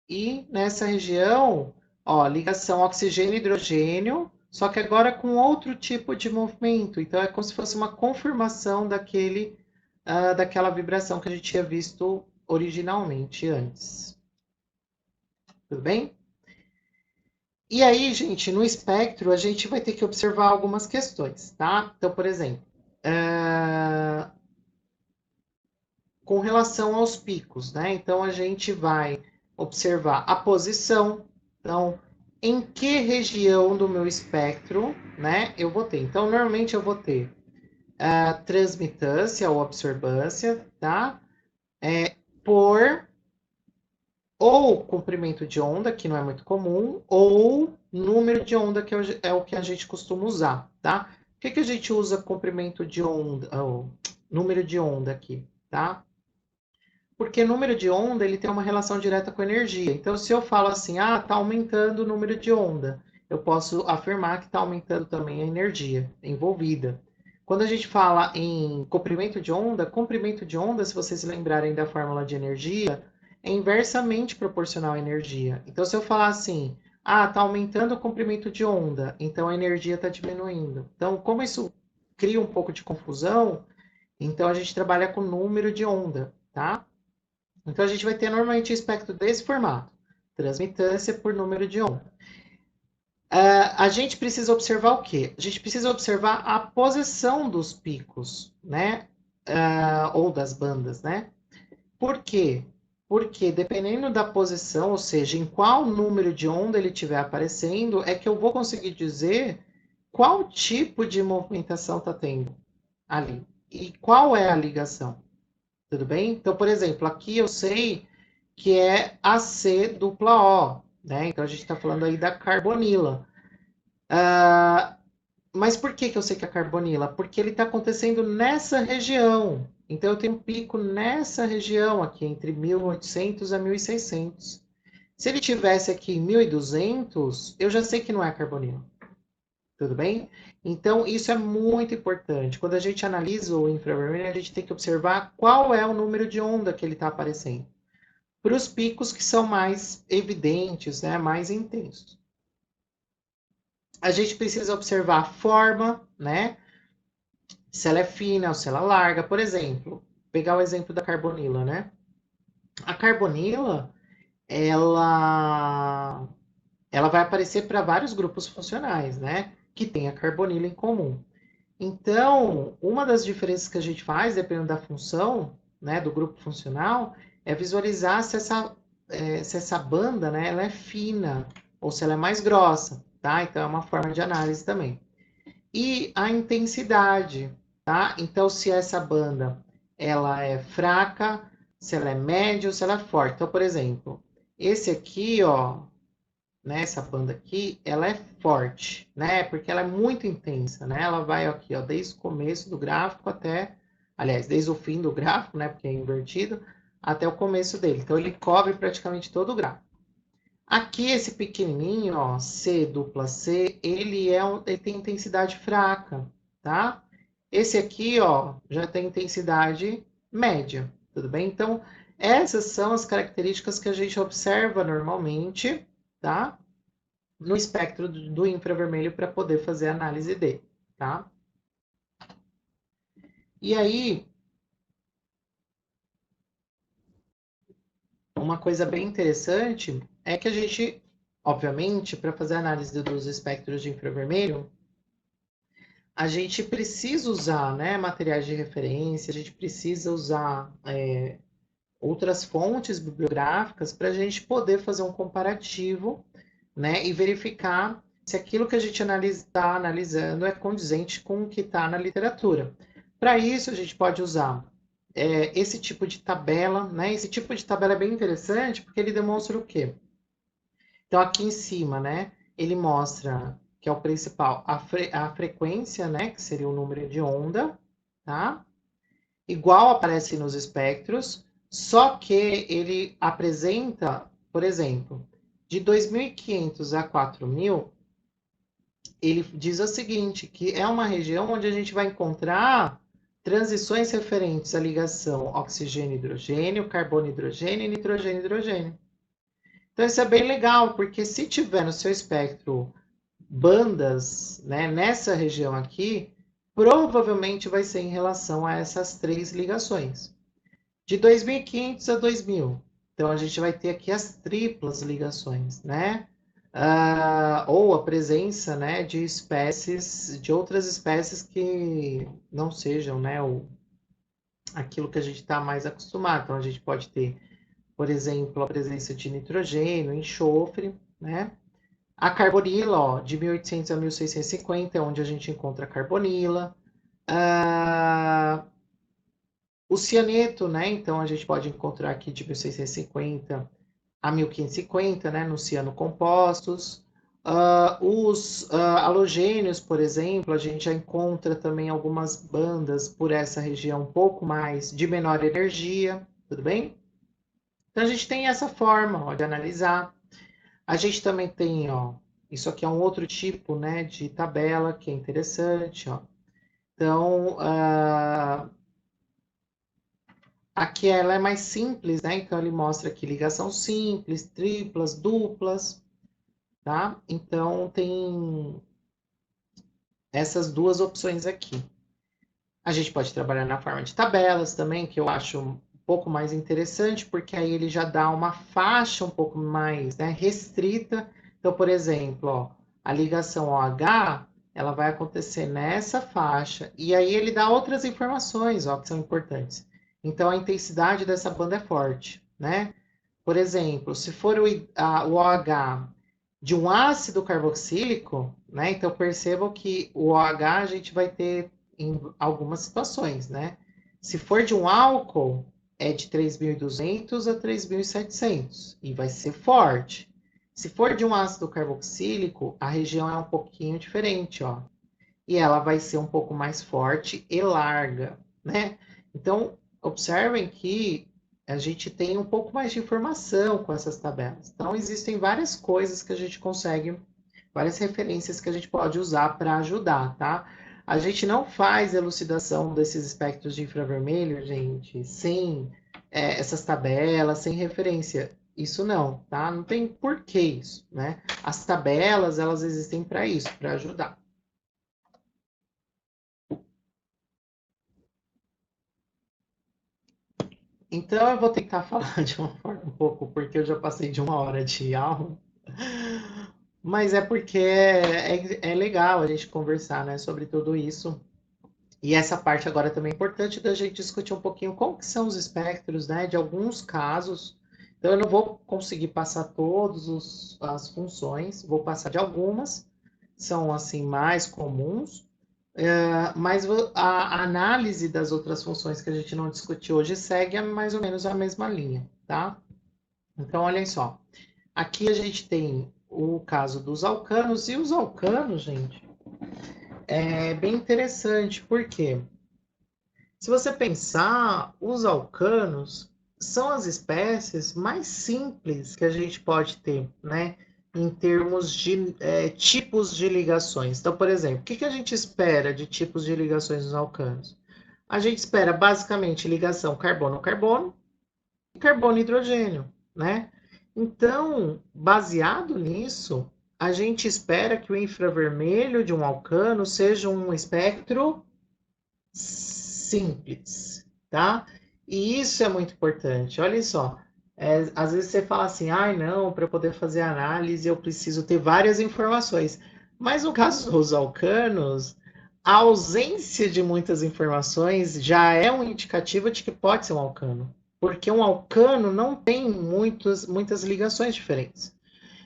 E nessa região, ó, ligação oxigênio-hidrogênio, só que agora com outro tipo de movimento. Então é como se fosse uma confirmação daquela vibração que a gente tinha visto originalmente antes. Tudo bem? E aí, gente, no espectro a gente vai ter que observar algumas questões, tá? Então, por exemplo, com relação aos picos, né? Então a gente vai observar a posição. Então, em que região do meu espectro, né, eu vou ter? Então, normalmente eu vou ter a transmitância ou absorbância, tá? Por ou comprimento de onda, que não é muito comum, ou número de onda, que é o que a gente costuma usar, tá? Por que a gente usa comprimento de onda, ou número de onda aqui, tá? Porque número de onda ele tem uma relação direta com energia. Então, se eu falo assim, ah, está aumentando o número de onda, eu posso afirmar que está aumentando também a energia envolvida. Quando a gente fala em comprimento de onda, se vocês se lembrarem da fórmula de energia, é inversamente proporcional à energia. Então, se eu falar assim, ah, está aumentando o comprimento de onda, então a energia está diminuindo. Então, como isso cria um pouco de confusão, então a gente trabalha com número de onda, tá? Então, a gente vai ter normalmente o espectro desse formato, transmitância por número de onda. A gente precisa observar o quê? A gente precisa observar a posição dos picos, né? Ou das bandas, né? Por quê? Porque dependendo da posição, ou seja, em qual número de onda ele estiver aparecendo, é que eu vou conseguir dizer qual tipo de movimentação está tendo ali. E qual é a ligação. Tudo bem? Então, por exemplo, aqui eu sei que é AC dupla O, né? Então a gente está falando aí da carbonila. Mas por que eu sei que é carbonila? Porque ele está acontecendo nessa região. Então eu tenho um pico nessa região aqui, entre 1800 a 1600. Se ele tivesse aqui em 1200, eu já sei que não é carbonila. Tudo bem? Então, isso é muito importante. Quando a gente analisa o infravermelho, a gente tem que observar qual é o número de onda que ele está aparecendo para os picos que são mais evidentes, né, mais intensos. A gente precisa observar a forma, né, se ela é fina ou se ela é larga. Por exemplo, pegar o exemplo da carbonila, né? A carbonila, ela, ela vai aparecer para vários grupos funcionais, né, que tem a carbonila em comum. Então, uma das diferenças que a gente faz, dependendo da função, né, do grupo funcional, é visualizar se essa banda, né, ela é fina ou se ela é mais grossa, tá? Então, é uma forma de análise também. E a intensidade, tá? Então, se essa banda, ela é fraca, se ela é média ou se ela é forte. Então, por exemplo, esse aqui, ó, né, essa banda aqui, ela é forte, né? Porque ela é muito intensa, né? Ela vai aqui, ó, desde o começo do gráfico até, aliás, desde o fim do gráfico, né? Porque é invertido, até o começo dele. Então ele cobre praticamente todo o gráfico. Aqui esse pequenininho, ó, C dupla C, ele tem intensidade fraca, tá? Esse aqui, ó, já tem intensidade média, tudo bem? Então, essas são as características que a gente observa normalmente, tá? No espectro do infravermelho para poder fazer a análise dele, tá? E aí, uma coisa bem interessante é que a gente, obviamente, para fazer a análise dos espectros de infravermelho, a gente precisa usar, né, materiais de referência, a gente precisa usar outras fontes bibliográficas para a gente poder fazer um comparativo, né, e verificar se aquilo que a gente está analisando é condizente com o que está na literatura. Para isso, a gente pode usar esse tipo de tabela, né? Esse tipo de tabela é bem interessante porque ele demonstra o quê? Então, aqui em cima, né, ele mostra que é o principal, a frequência, né, que seria o número de onda, tá? Igual aparece nos espectros, só que ele apresenta, por exemplo, de 2.500 a 4.000, ele diz o seguinte, que é uma região onde a gente vai encontrar transições referentes à ligação oxigênio-hidrogênio, carbono-hidrogênio e nitrogênio-hidrogênio. Então, isso é bem legal, porque se tiver no seu espectro bandas, né, nessa região aqui, provavelmente vai ser em relação a essas três ligações. De 2.500 a 2.000. Então, a gente vai ter aqui as triplas ligações, né? Ou a presença, né, de espécies, de outras espécies que não sejam, né, aquilo que a gente está mais acostumado. Então, a gente pode ter, por exemplo, a presença de nitrogênio, enxofre, né? A carbonila, ó, de 1.800 a 1.650 é onde a gente encontra a carbonila. O cianeto, né? Então a gente pode encontrar aqui de 1.650 a 1.550, né? No cianocompostos. Os halogênios, por exemplo, a gente já encontra também algumas bandas por essa região um pouco mais de menor energia, tudo bem? Então a gente tem essa forma ó, de analisar. A gente também tem, ó, isso aqui é um outro tipo, né, de tabela que é interessante, ó. Então, aqui ela é mais simples, né? Então ele mostra aqui ligação simples, triplas, duplas, tá? Então tem essas duas opções aqui. A gente pode trabalhar na forma de tabelas também, que eu acho um pouco mais interessante, porque aí ele já dá uma faixa um pouco mais, né, restrita. Então, por exemplo, ó, a ligação OH, ela vai acontecer nessa faixa, e aí ele dá outras informações, ó, que são importantes. Então, a intensidade dessa banda é forte, né? Por exemplo, se for o OH de um ácido carboxílico, né? Então percebam que o OH a gente vai ter em algumas situações, né? Se for de um álcool, é de 3.200 a 3.700 e vai ser forte. Se for de um ácido carboxílico, a região é um pouquinho diferente, ó. E ela vai ser um pouco mais forte e larga, né? Então, observem que a gente tem um pouco mais de informação com essas tabelas. Então, existem várias coisas que a gente consegue, várias referências que a gente pode usar para ajudar, tá? A gente não faz elucidação desses espectros de infravermelho, gente, sem essas tabelas, sem referência. Isso não, tá? Não tem porquê isso, né? As tabelas, elas existem para isso, para ajudar. Então eu vou tentar falar de uma forma um pouco, porque eu já passei de 1 hora de aula, mas é porque é legal a gente conversar, né, sobre tudo isso. E essa parte agora também é importante da gente discutir um pouquinho como que são os espectros, né, de alguns casos. Então eu não vou conseguir passar todas as funções, vou passar de algumas, são assim mais comuns, mas a análise das outras funções que a gente não discutiu hoje segue mais ou menos a mesma linha, tá? Então, olhem só. Aqui a gente tem o caso dos alcanos, e os alcanos, gente, é bem interessante, porque se você pensar, os alcanos são as espécies mais simples que a gente pode ter, né? Em termos de tipos de ligações. Então, por exemplo, o que a gente espera de tipos de ligações nos alcanos? A gente espera basicamente ligação carbono-carbono e carbono-hidrogênio, né? Então, baseado nisso, a gente espera que o infravermelho de um alcano seja um espectro simples, tá? E isso é muito importante. Olha só, às vezes você fala assim, ai não, para eu poder fazer análise eu preciso ter várias informações. Mas no caso dos alcanos, a ausência de muitas informações já é um indicativo de que pode ser um alcano. Porque um alcano não tem muitas ligações diferentes.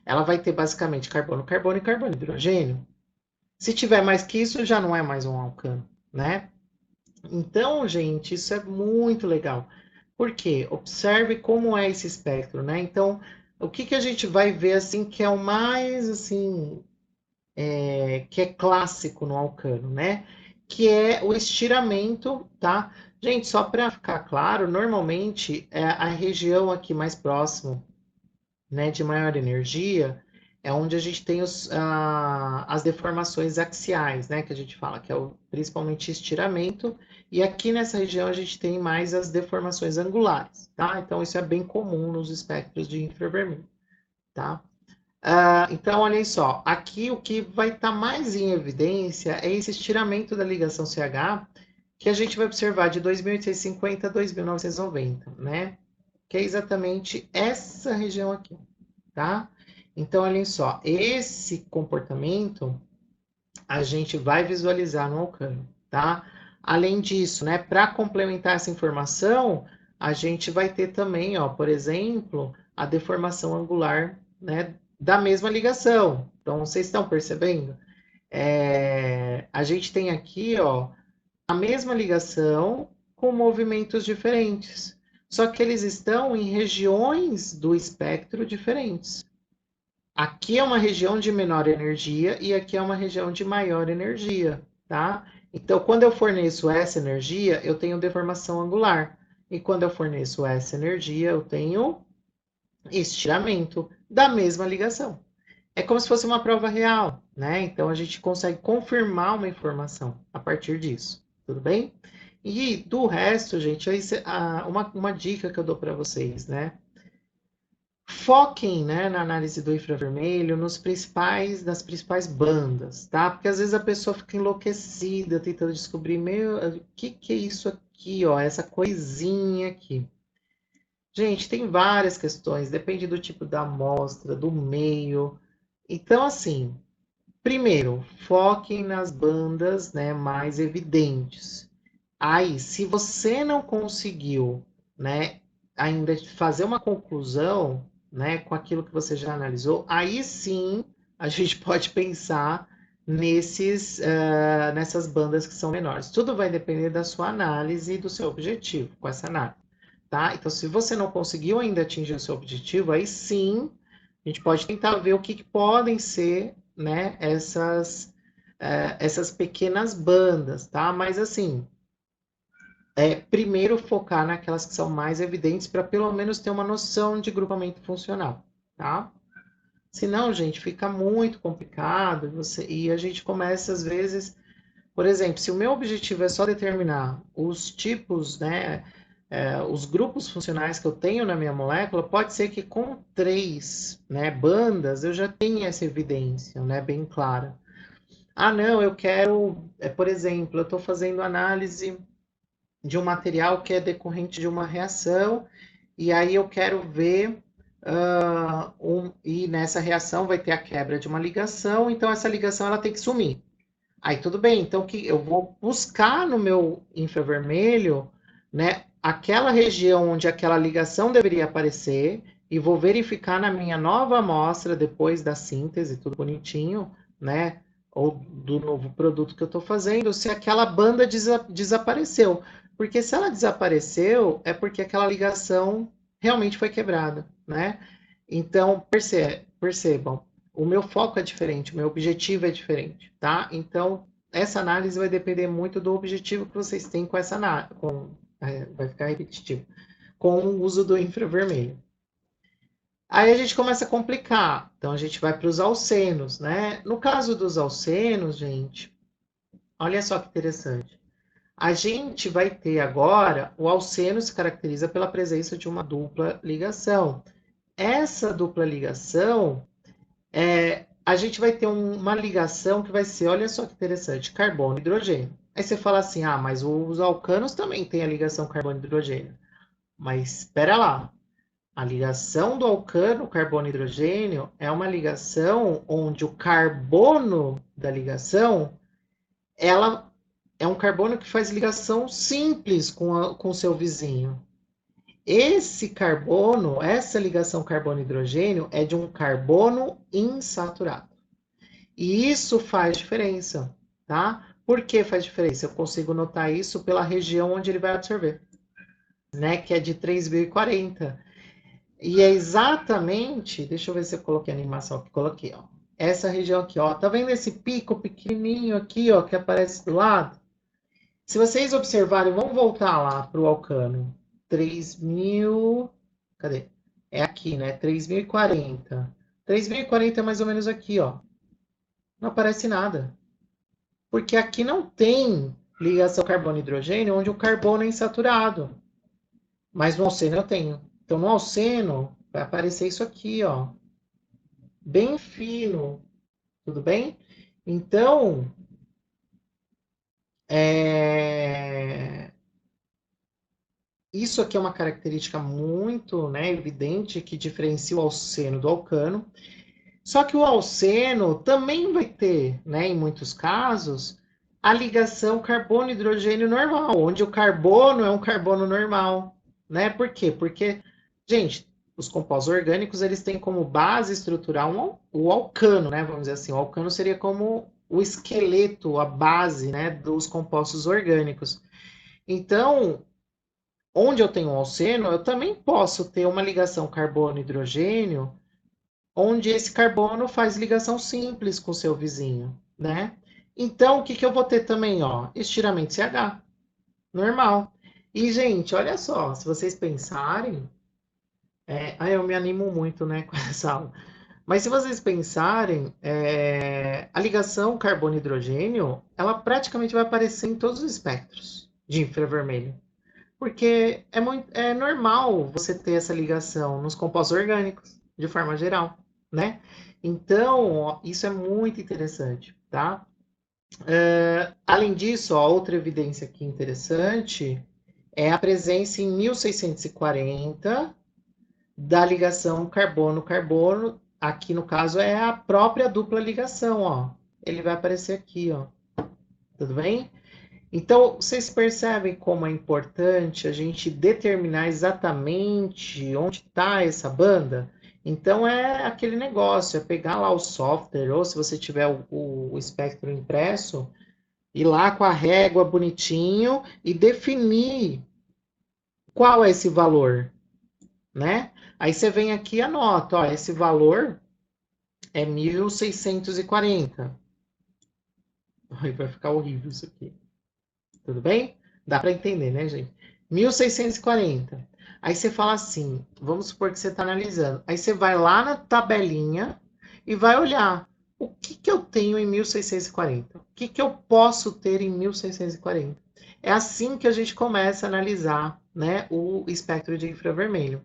Ela vai ter basicamente carbono, carbono e carbono, hidrogênio. Se tiver mais que isso, já não é mais um alcano, né? Então, gente, isso é muito legal. Por quê? Observe como é esse espectro, né? Então, o que que a gente vai ver assim que é o mais assim que é clássico no alcano, né? Que é o estiramento, tá? Gente, só para ficar claro, normalmente é a região aqui mais próximo, né, de maior energia, é onde a gente tem as deformações axiais, né, que a gente fala, que é principalmente estiramento, e aqui nessa região a gente tem mais as deformações angulares, tá? Então isso é bem comum nos espectros de infravermelho, tá? Então, olhem só, aqui o que vai estar mais em evidência é esse estiramento da ligação CH, que a gente vai observar de 2850 a 2990, né? Que é exatamente essa região aqui, tá? Então, olhem só, esse comportamento a gente vai visualizar no alcano, tá? Além disso, né, para complementar essa informação, a gente vai ter também, ó, por exemplo, a deformação angular, né, da mesma ligação. Então, vocês estão percebendo? A gente tem aqui, ó, a mesma ligação com movimentos diferentes, só que eles estão em regiões do espectro diferentes. Aqui é uma região de menor energia e aqui é uma região de maior energia, tá? Então, quando eu forneço essa energia, eu tenho deformação angular. E quando eu forneço essa energia, eu tenho estiramento da mesma ligação. É como se fosse uma prova real, né? Então, a gente consegue confirmar uma informação a partir disso, tudo bem? E do resto, gente, uma dica que eu dou para vocês, né? Foquem, né, na análise do infravermelho, nas principais bandas, tá? Porque às vezes a pessoa fica enlouquecida tentando descobrir, meu, o que que é isso aqui, ó, essa coisinha aqui. Gente, tem várias questões, depende do tipo da amostra, do meio. Então, assim, primeiro, foquem nas bandas, né, mais evidentes. Aí, se você não conseguiu, né, ainda fazer uma conclusão, né, com aquilo que você já analisou, aí sim a gente pode pensar nessas bandas que são menores. Tudo vai depender da sua análise e do seu objetivo com essa análise, tá? Então, se você não conseguiu ainda atingir o seu objetivo, aí sim a gente pode tentar ver o que podem ser, né, essas pequenas bandas, tá? Mas assim, primeiro focar naquelas que são mais evidentes para pelo menos ter uma noção de grupamento funcional, tá? Senão, gente, fica muito complicado e a gente começa às vezes, por exemplo, se o meu objetivo é só determinar os tipos, né, os grupos funcionais que eu tenho na minha molécula, pode ser que com 3, né, bandas eu já tenha essa evidência, né, bem clara. Ah, não, eu quero, por exemplo, eu estou fazendo análise de um material que é decorrente de uma reação, e aí eu quero ver, e nessa reação vai ter a quebra de uma ligação, então essa ligação ela tem que sumir. Aí tudo bem, então que eu vou buscar no meu infravermelho, né, aquela região onde aquela ligação deveria aparecer, e vou verificar na minha nova amostra, depois da síntese, tudo bonitinho, né, ou do novo produto que eu estou fazendo, se aquela banda desapareceu. Porque se ela desapareceu, é porque aquela ligação realmente foi quebrada, né? Então, percebam, o meu foco é diferente, o meu objetivo é diferente, tá? Então, essa análise vai depender muito do objetivo que vocês têm com essa análise, vai ficar repetitivo, com o uso do infravermelho. Aí a gente começa a complicar, então a gente vai para os alcenos, né? No caso dos alcenos, gente, olha só que interessante. A gente vai ter agora, o alceno se caracteriza pela presença de uma dupla ligação. Essa dupla ligação, a gente vai ter uma ligação que vai ser, olha só que interessante, carbono e hidrogênio. Aí você fala assim, ah, mas os alcanos também têm a ligação carbono e hidrogênio. Mas espera lá, a ligação do alcano carbono e hidrogênio é uma ligação onde o carbono da ligação, ela é um carbono que faz ligação simples com o seu vizinho. Esse carbono, essa ligação carbono-hidrogênio é de um carbono insaturado. E isso faz diferença, tá? Por que faz diferença? Eu consigo notar isso pela região onde ele vai absorver, né? Que é de 3040. E é exatamente, deixa eu ver se eu coloquei a animação aqui, coloquei, ó. Essa região aqui, ó. Tá vendo esse pico pequenininho aqui, ó, que aparece do lado? Se vocês observarem, vamos voltar lá para o Alcano. 3.000. Cadê? É aqui, né? 3.040. 3.040 é mais ou menos aqui, ó. Não aparece nada. Porque aqui não tem ligação carbono-hidrogênio, onde o carbono é insaturado. Mas no alceno eu tenho. Então, no alceno, vai aparecer isso aqui, ó. Bem fino. Tudo bem? Então, isso aqui é uma característica muito, né, evidente que diferencia o alceno do alcano. Só que o alceno também vai ter, né, em muitos casos, a ligação carbono-hidrogênio normal, onde o carbono é um carbono normal, né? Por quê? Porque, gente, os compostos orgânicos eles têm como base estrutural o alcano, né? Vamos dizer assim, o alcano seria como o esqueleto, a base, né, dos compostos orgânicos. Então, onde eu tenho um alceno, eu também posso ter uma ligação carbono-hidrogênio onde esse carbono faz ligação simples com o seu vizinho, né? Então, o que, que eu vou ter também, ó? Estiramento CH, normal. E, gente, olha só, se vocês pensarem, eu me animo muito, né, com essa aula. Mas se vocês pensarem, a ligação carbono-hidrogênio, ela praticamente vai aparecer em todos os espectros de infravermelho. Porque é normal você ter essa ligação nos compostos orgânicos, de forma geral, né? Então, ó, isso é muito interessante, tá? Além disso, ó, outra evidência aqui interessante é a presença em 1640 da ligação carbono-carbono. Aqui, no caso, é a própria dupla ligação, ó. Ele vai aparecer aqui, ó. Tudo bem? Então, vocês percebem como é importante a gente determinar exatamente onde está essa banda? Então, é aquele negócio, é pegar lá o software, ou se você tiver o espectro impresso, ir lá com a régua bonitinho e definir qual é esse valor, né? Aí você vem aqui e anota, ó, esse valor é 1640. Ai, vai ficar horrível isso aqui. Tudo bem? Dá para entender, né, gente? 1640. Aí você fala assim, vamos supor que você está analisando. Aí você vai lá na tabelinha e vai olhar o que, que eu tenho em 1640. O que, que eu posso ter em 1640. É assim que a gente começa a analisar, né, o espectro de infravermelho.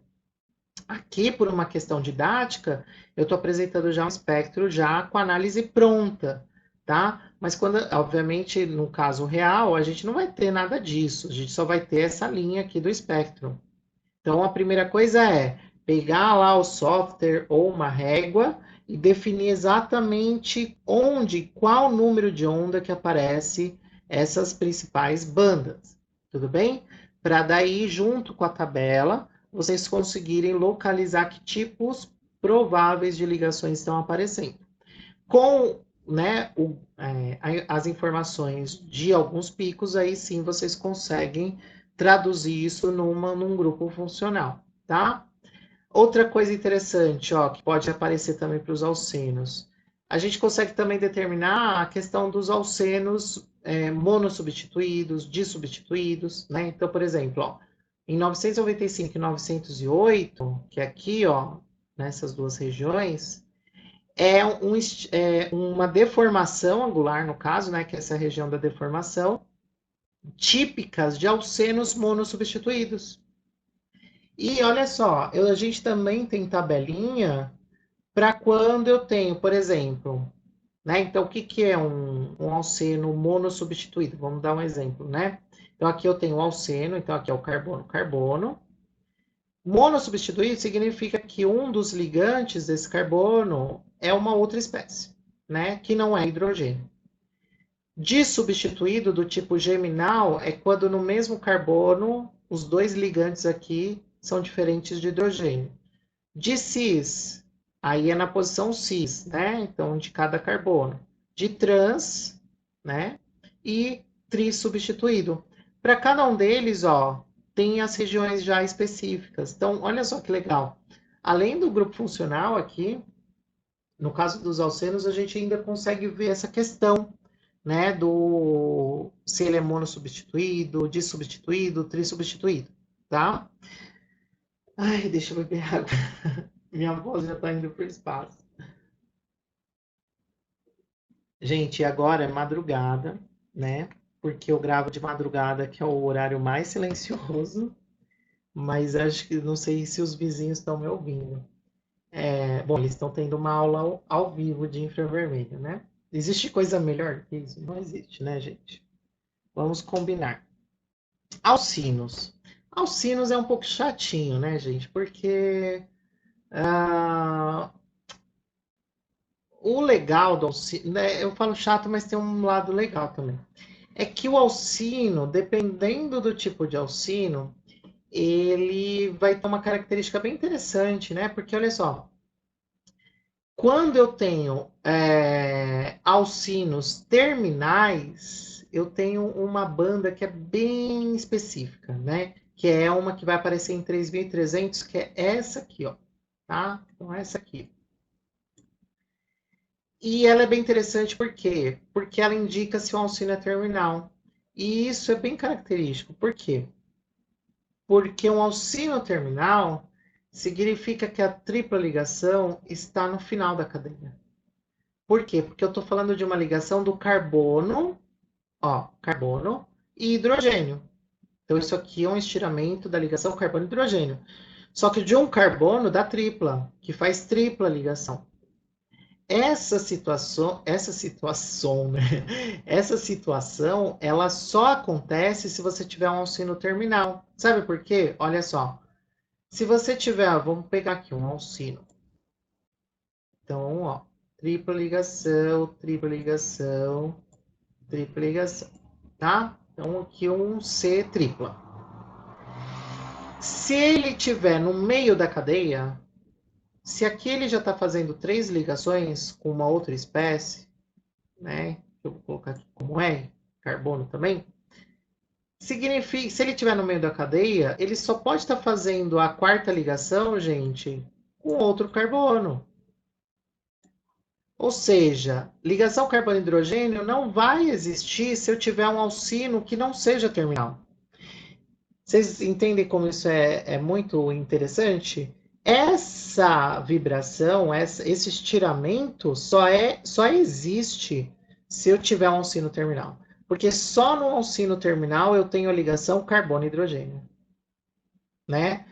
Aqui, por uma questão didática, eu estou apresentando já um espectro já com análise pronta, tá? Mas quando, obviamente, no caso real, a gente não vai ter nada disso. A gente só vai ter essa linha aqui do espectro. Então, a primeira coisa é pegar lá o software ou uma régua e definir exatamente onde, qual número de onda que aparece essas principais bandas. Tudo bem? Para daí, junto com a tabela, vocês conseguirem localizar que tipos prováveis de ligações estão aparecendo. Com, né, as informações de alguns picos, aí sim vocês conseguem traduzir isso num grupo funcional, tá? Outra coisa interessante, ó, que pode aparecer também para os alcenos. A gente consegue também determinar a questão dos alcenos monossubstituídos, dissubstituídos, né? Então, por exemplo, ó, em 995 e 908, que é aqui, ó, nessas duas regiões, uma deformação angular, no caso, né, que é essa região da deformação, típicas de alcenos monossubstituídos. E olha só, a gente também tem tabelinha para quando eu tenho, por exemplo, né? Então, o que, que é um alceno monossubstituído? Vamos dar um exemplo, né? Então, aqui eu tenho o alceno, então aqui é o carbono, carbono. Monossubstituído significa que um dos ligantes desse carbono é uma outra espécie, né? Que não é hidrogênio. Dissubstituído do tipo geminal é quando no mesmo carbono os dois ligantes aqui são diferentes de hidrogênio. De cis, aí é na posição cis, né? Então, de cada carbono. De trans, né? E trissubstituído. Para cada um deles, ó, tem as regiões já específicas. Então, olha só que legal. Além do grupo funcional aqui, no caso dos alcenos, a gente ainda consegue ver essa questão, né, do se ele é monossubstituído, dissubstituído, trissubstituído, tá? Ai, deixa eu beber água. Minha voz já tá indo pro espaço. Gente, agora é madrugada, né? Porque eu gravo de madrugada, que é o horário mais silencioso, mas acho que não sei se os vizinhos estão me ouvindo. Bom, eles estão tendo uma aula ao vivo de infravermelho, né? Existe coisa melhor que isso? Não existe, né, gente? Vamos combinar. Alcinos. Alcinos é um pouco chatinho, né, gente? Porque ah, o legal do Alcino, né, eu falo chato, mas tem um lado legal também. É que o Alcino, dependendo do tipo de Alcino, ele vai ter uma característica bem interessante, né? Porque olha só, quando eu tenho alcinos terminais, eu tenho uma banda que é bem específica, né? Que é uma que vai aparecer em 3300, que é essa aqui, ó, tá? Então, essa aqui. E ela é bem interessante por quê? Porque ela indica se o alcino é terminal. E isso é bem característico. Por quê? Porque um alcino terminal significa que a tripla ligação está no final da cadeia. Por quê? Porque eu estou falando de uma ligação do carbono, ó, carbono e hidrogênio. Então, isso aqui é um estiramento da ligação carbono-hidrogênio. Só que de um carbono da tripla, que faz tripla ligação. Essa situação, né? Essa situação, ela só acontece se você tiver um alcino terminal. Sabe por quê? Olha só. Se você tiver, vamos pegar aqui um alcino. Então, ó, tripla ligação, tripla ligação, tripla ligação, tá? Então, aqui um C tripla. Se ele tiver no meio da cadeia, se aqui ele já está fazendo 3 ligações com uma outra espécie, né? Eu vou colocar aqui como R, carbono também. Significa, se ele estiver no meio da cadeia, ele só pode estar fazendo a quarta ligação, gente, com outro carbono. Ou seja, ligação carbono-hidrogênio não vai existir se eu tiver um alcino que não seja terminal. Vocês entendem como isso é muito interessante? Essa vibração, esse estiramento só existe se eu tiver um alcino terminal. Porque só no alcino terminal eu tenho a ligação carbono-hidrogênio, né?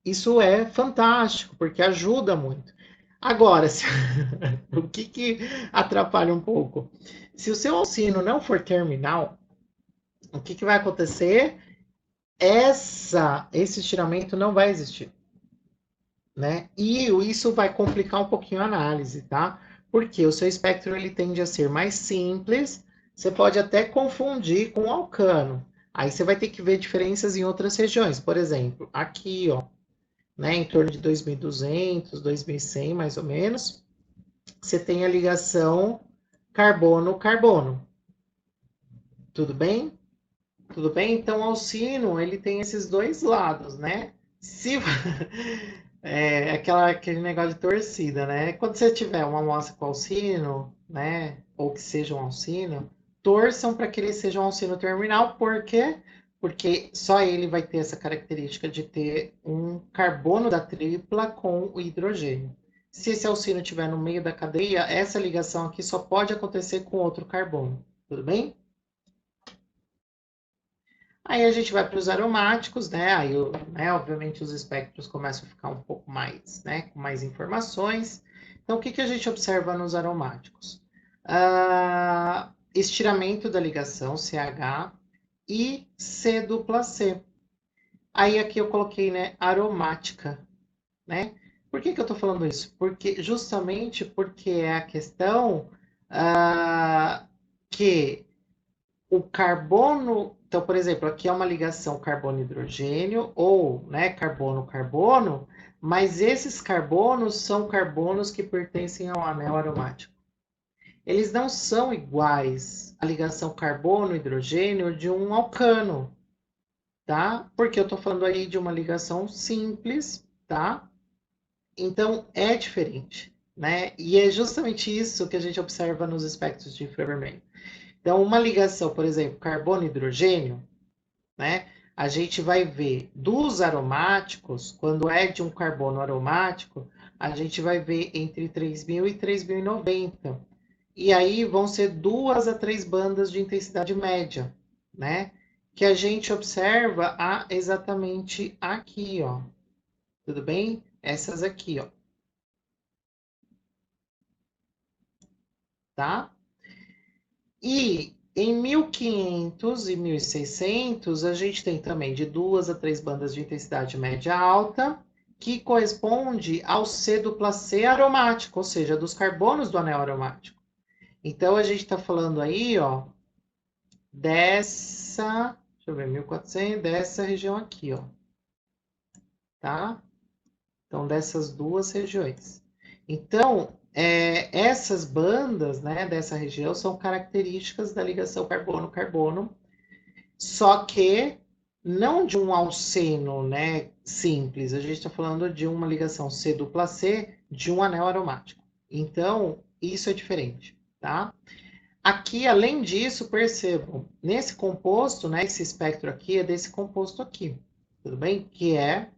Isso é fantástico, porque ajuda muito. Agora, o que atrapalha um pouco? Se o seu alcino não for terminal, o que vai acontecer? Esse estiramento não vai existir, né? E isso vai complicar um pouquinho a análise, tá? Porque o seu espectro ele tende a ser mais simples, você pode até confundir com o alcano. Aí você vai ter que ver diferenças em outras regiões. Por exemplo, aqui, ó, né, em torno de 2200, 2100, mais ou menos, você tem a ligação carbono-carbono. Tudo bem? Tudo bem? Então, o alcino, ele tem esses dois lados, né? Se aquele negócio de torcida, né? Quando você tiver uma amostra com alcino, né, ou que seja um alcino, torçam para que ele seja um alcino terminal, por quê? Porque só ele vai ter essa característica de ter um carbono da tripla com o hidrogênio. Se esse alcino estiver no meio da cadeia, essa ligação aqui só pode acontecer com outro carbono. Tudo bem? Aí a gente vai para os aromáticos, né? Aí, né, obviamente, os espectros começam a ficar um pouco mais, né, com mais informações. Então, o que que a gente observa nos aromáticos? Estiramento da ligação CH e C dupla C. Aí aqui eu coloquei, né, aromática, né? Por que que eu estou falando isso? Porque justamente porque é a questão que o carbono, então, por exemplo, aqui é uma ligação carbono-hidrogênio ou, né, carbono-carbono, mas esses carbonos são carbonos que pertencem ao anel aromático. Eles não são iguais à ligação carbono-hidrogênio de um alcano, tá? Porque eu estou falando aí de uma ligação simples, tá? Então, é diferente, né? E é justamente isso que a gente observa nos espectros de infravermelho. Então, uma ligação, por exemplo, carbono e hidrogênio, né? A gente vai ver dos aromáticos, quando é de um carbono aromático, a gente vai ver entre 3.000 e 3.090. E aí vão ser 2 a 3 bandas de intensidade média, né? Que a gente observa exatamente aqui, ó. Tudo bem? Essas aqui, ó, tá? E em 1500 e 1600, a gente tem também de 2 a 3 bandas de intensidade média alta, que corresponde ao C dupla C aromático, ou seja, dos carbonos do anel aromático. Então, a gente está falando aí, ó, deixa eu ver, 1400, dessa região aqui, ó, tá? Então, dessas duas regiões. Então, essas bandas, né, dessa região são características da ligação carbono-carbono, só que não de um alceno, né, simples. A gente está falando de uma ligação C dupla C de um anel aromático. Então, isso é diferente, tá? Aqui, além disso, percebam, nesse composto, né, esse espectro aqui é desse composto aqui, tudo bem? Que é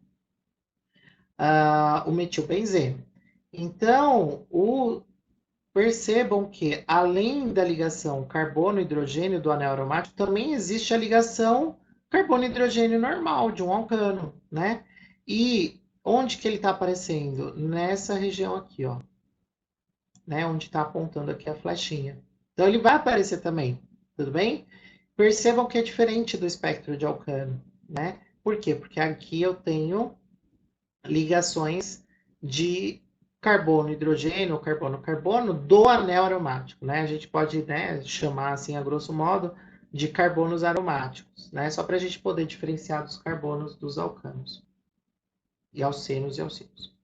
o metilbenzeno. Então, percebam que, além da ligação carbono-hidrogênio do anel aromático, também existe a ligação carbono-hidrogênio normal de um alcano, né? E onde que ele está aparecendo? Nessa região aqui, ó, né? Onde está apontando aqui a flechinha. Então, ele vai aparecer também, tudo bem? Percebam que é diferente do espectro de alcano, né? Por quê? Porque aqui eu tenho ligações de carbono, hidrogênio, carbono, carbono do anel aromático, né? A gente pode, né, chamar assim, a grosso modo, de carbonos aromáticos, né? Só para a gente poder diferenciar dos carbonos dos alcanos e alcenos e alcinos.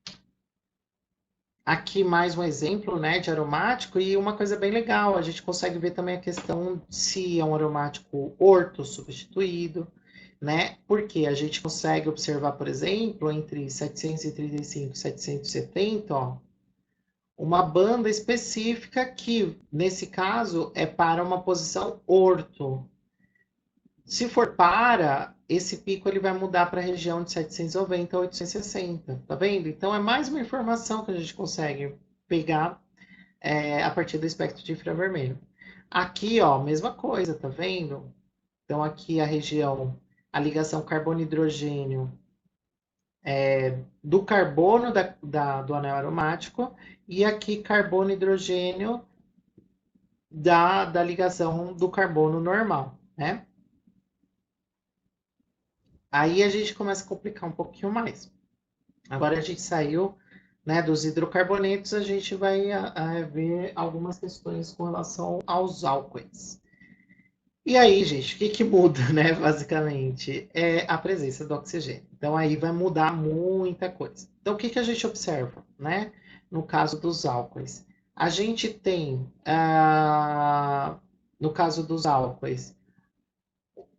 Aqui mais um exemplo, né, de aromático e uma coisa bem legal, a gente consegue ver também a questão se é um aromático orto substituído, né? Porque a gente consegue observar, por exemplo, entre 735 e 770, ó, uma banda específica que, nesse caso, é para uma posição orto. Se for para, esse pico ele vai mudar para a região de 790 a 860, tá vendo? Então é mais uma informação que a gente consegue pegar a partir do espectro de infravermelho. Aqui, ó, mesma coisa, tá vendo? Então aqui a região, a ligação carbono-hidrogênio do carbono do anel aromático e aqui carbono-hidrogênio da ligação do carbono normal, né? Aí a gente começa a complicar um pouquinho mais. Agora a gente saiu, né, dos hidrocarbonetos, a gente vai ver algumas questões com relação aos álcoois. E aí, gente, o que que muda, né, basicamente? É a presença do oxigênio. Então, aí vai mudar muita coisa. Então, o que que a gente observa, né, no caso dos álcoois? A gente tem, no caso dos álcoois,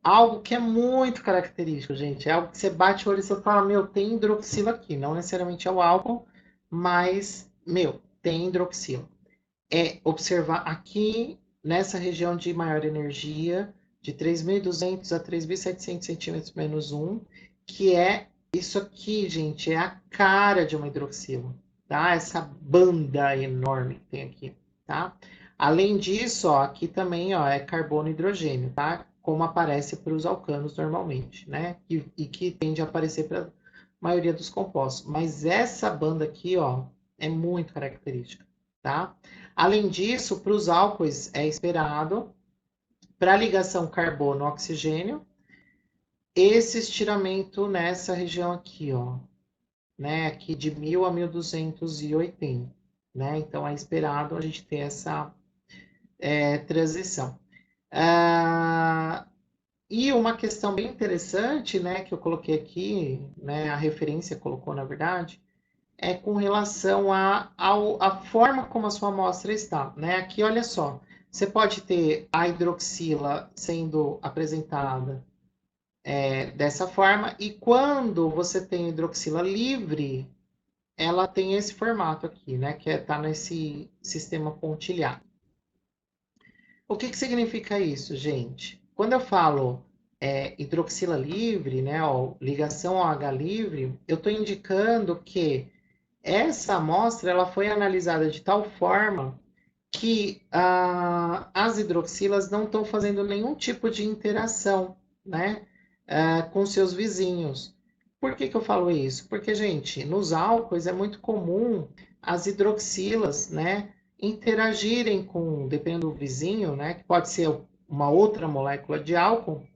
algo que é muito característico, gente. É algo que você bate o olho e você fala, meu, tem hidroxila aqui. Não necessariamente é o álcool, mas, meu, tem hidroxila. É observar aqui, nessa região de maior energia, de 3.200 a 3.700 centímetros menos um, que é isso aqui, gente, é a cara de uma hidroxila, tá? Essa banda enorme que tem aqui, tá? Além disso, ó, aqui também, ó, é carbono e hidrogênio, tá? Como aparece para os alcanos normalmente, né? E que tende a aparecer para a maioria dos compostos. Mas essa banda aqui, ó, é muito característica, tá? Além disso, para os álcoois é esperado, para a ligação carbono-oxigênio, esse estiramento nessa região aqui, ó, né? Aqui de 1.000 a 1.280, né? Então é esperado a gente ter essa transição. Ah, e uma questão bem interessante, né, que eu coloquei aqui, né, a referência colocou na verdade, é com relação à forma como a sua amostra está, né? Aqui, olha só, você pode ter a hidroxila sendo apresentada dessa forma, e quando você tem hidroxila livre, ela tem esse formato aqui, né? Que tá nesse sistema pontilhado. O que significa isso, gente? Quando eu falo hidroxila livre, né, ó, ligação OH livre, eu estou indicando que essa amostra ela foi analisada de tal forma que as hidroxilas não estão fazendo nenhum tipo de interação, né, com seus vizinhos. Por que eu falo isso? Porque, gente, nos álcoois é muito comum as hidroxilas, né, interagirem com, dependendo do vizinho, né, que pode ser uma outra molécula de álcool,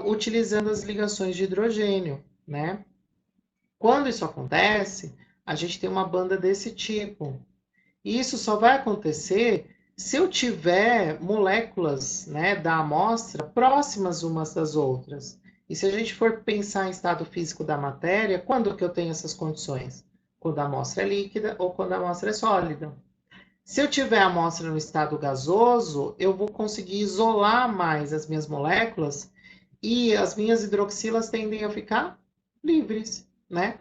utilizando as ligações de hidrogênio, né? Quando isso acontece, a gente tem uma banda desse tipo. E isso só vai acontecer se eu tiver moléculas, né, da amostra próximas umas das outras. E se a gente for pensar em estado físico da matéria, quando que eu tenho essas condições? Quando a amostra é líquida ou quando a amostra é sólida. Se eu tiver a amostra no estado gasoso, eu vou conseguir isolar mais as minhas moléculas e as minhas hidroxilas tendem a ficar livres, né?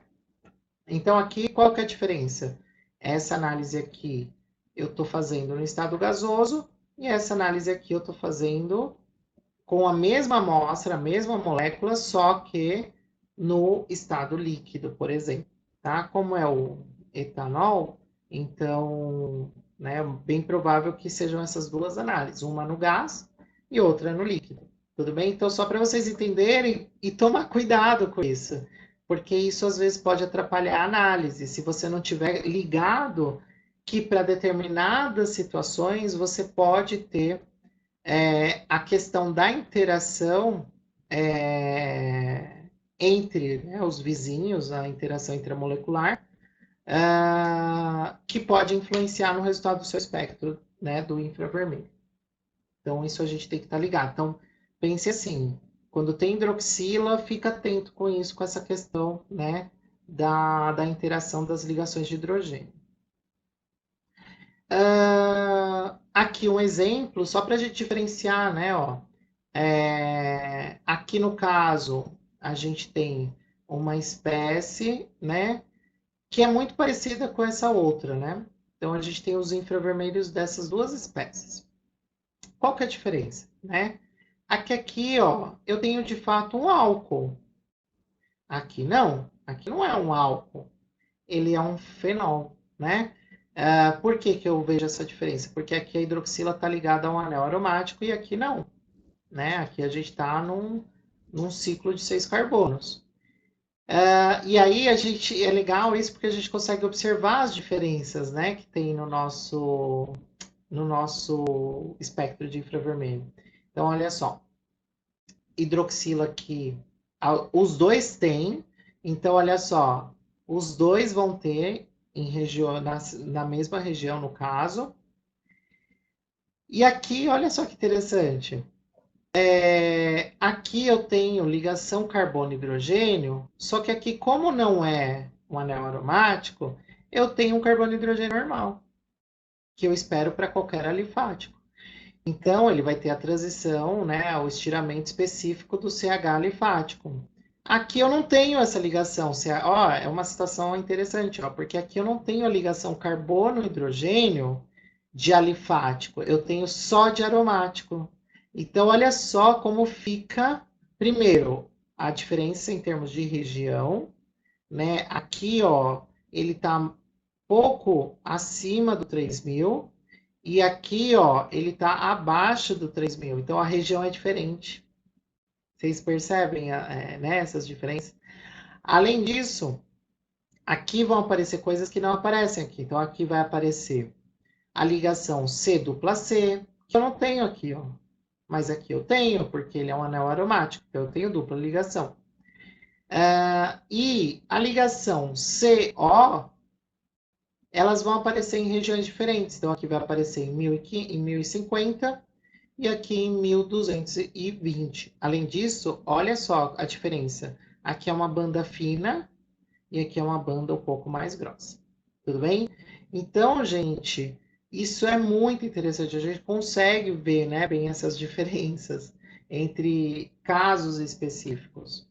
Então, aqui, qual que é a diferença? Essa análise aqui eu estou fazendo no estado gasoso e essa análise aqui eu estou fazendo com a mesma amostra, a mesma molécula, só que no estado líquido, por exemplo. Tá? Como é o etanol, então, né, é bem provável que sejam essas duas análises, uma no gás e outra no líquido. Tudo bem? Então, só para vocês entenderem e tomar cuidado com isso, porque isso às vezes pode atrapalhar a análise. Se você não tiver ligado que para determinadas situações você pode ter a questão da interação entre, né, os vizinhos, a interação intramolecular, que pode influenciar no resultado do seu espectro, né, do infravermelho. Então, isso a gente tem que estar ligado. Então, pense assim, quando tem hidroxila, fica atento com isso, com essa questão, né, da interação das ligações de hidrogênio. Aqui um exemplo, só para a gente diferenciar, né, ó. Aqui no caso, a gente tem uma espécie, né, que é muito parecida com essa outra, né? Então a gente tem os infravermelhos dessas duas espécies. Qual que é a diferença, né? Aqui, ó, eu tenho de fato um álcool. Aqui não é um álcool, ele é um fenol, né? Por que que eu vejo essa diferença? Porque aqui a hidroxila está ligada a um anel aromático e aqui não, né? Aqui a gente está num ciclo de 6 carbonos. E aí a gente é legal isso porque a gente consegue observar as diferenças, né, que tem no nosso espectro de infravermelho. Então, olha só, hidroxila aqui, os dois têm. Então, olha só, os dois vão ter em região, na mesma região, no caso. E aqui, olha só que interessante. Aqui eu tenho ligação carbono-hidrogênio, só que aqui, como não é um anel aromático, eu tenho um carbono-hidrogênio normal, que eu espero para qualquer alifático. Então, ele vai ter a transição, né, o estiramento específico do CH alifático. Aqui eu não tenho essa ligação. Ó, é uma situação interessante, ó, porque aqui eu não tenho a ligação carbono-hidrogênio de alifático, eu tenho só de aromático. Então, olha só como fica, primeiro, a diferença em termos de região, né? Aqui, ó, ele está pouco acima do 3000 e aqui, ó, ele está abaixo do 3000. Então, a região é diferente. Vocês percebem, né, essas diferenças? Além disso, aqui vão aparecer coisas que não aparecem aqui. Então, aqui vai aparecer a ligação C dupla C, que eu não tenho aqui, ó. Mas aqui eu tenho, porque ele é um anel aromático, então eu tenho dupla ligação. E a ligação CO, elas vão aparecer em regiões diferentes. Então aqui vai aparecer em 1050 e aqui em 1220. Além disso, olha só a diferença. Aqui é uma banda fina e aqui é uma banda um pouco mais grossa. Tudo bem? Então, gente, isso é muito interessante. A gente consegue ver, né, bem essas diferenças entre casos específicos.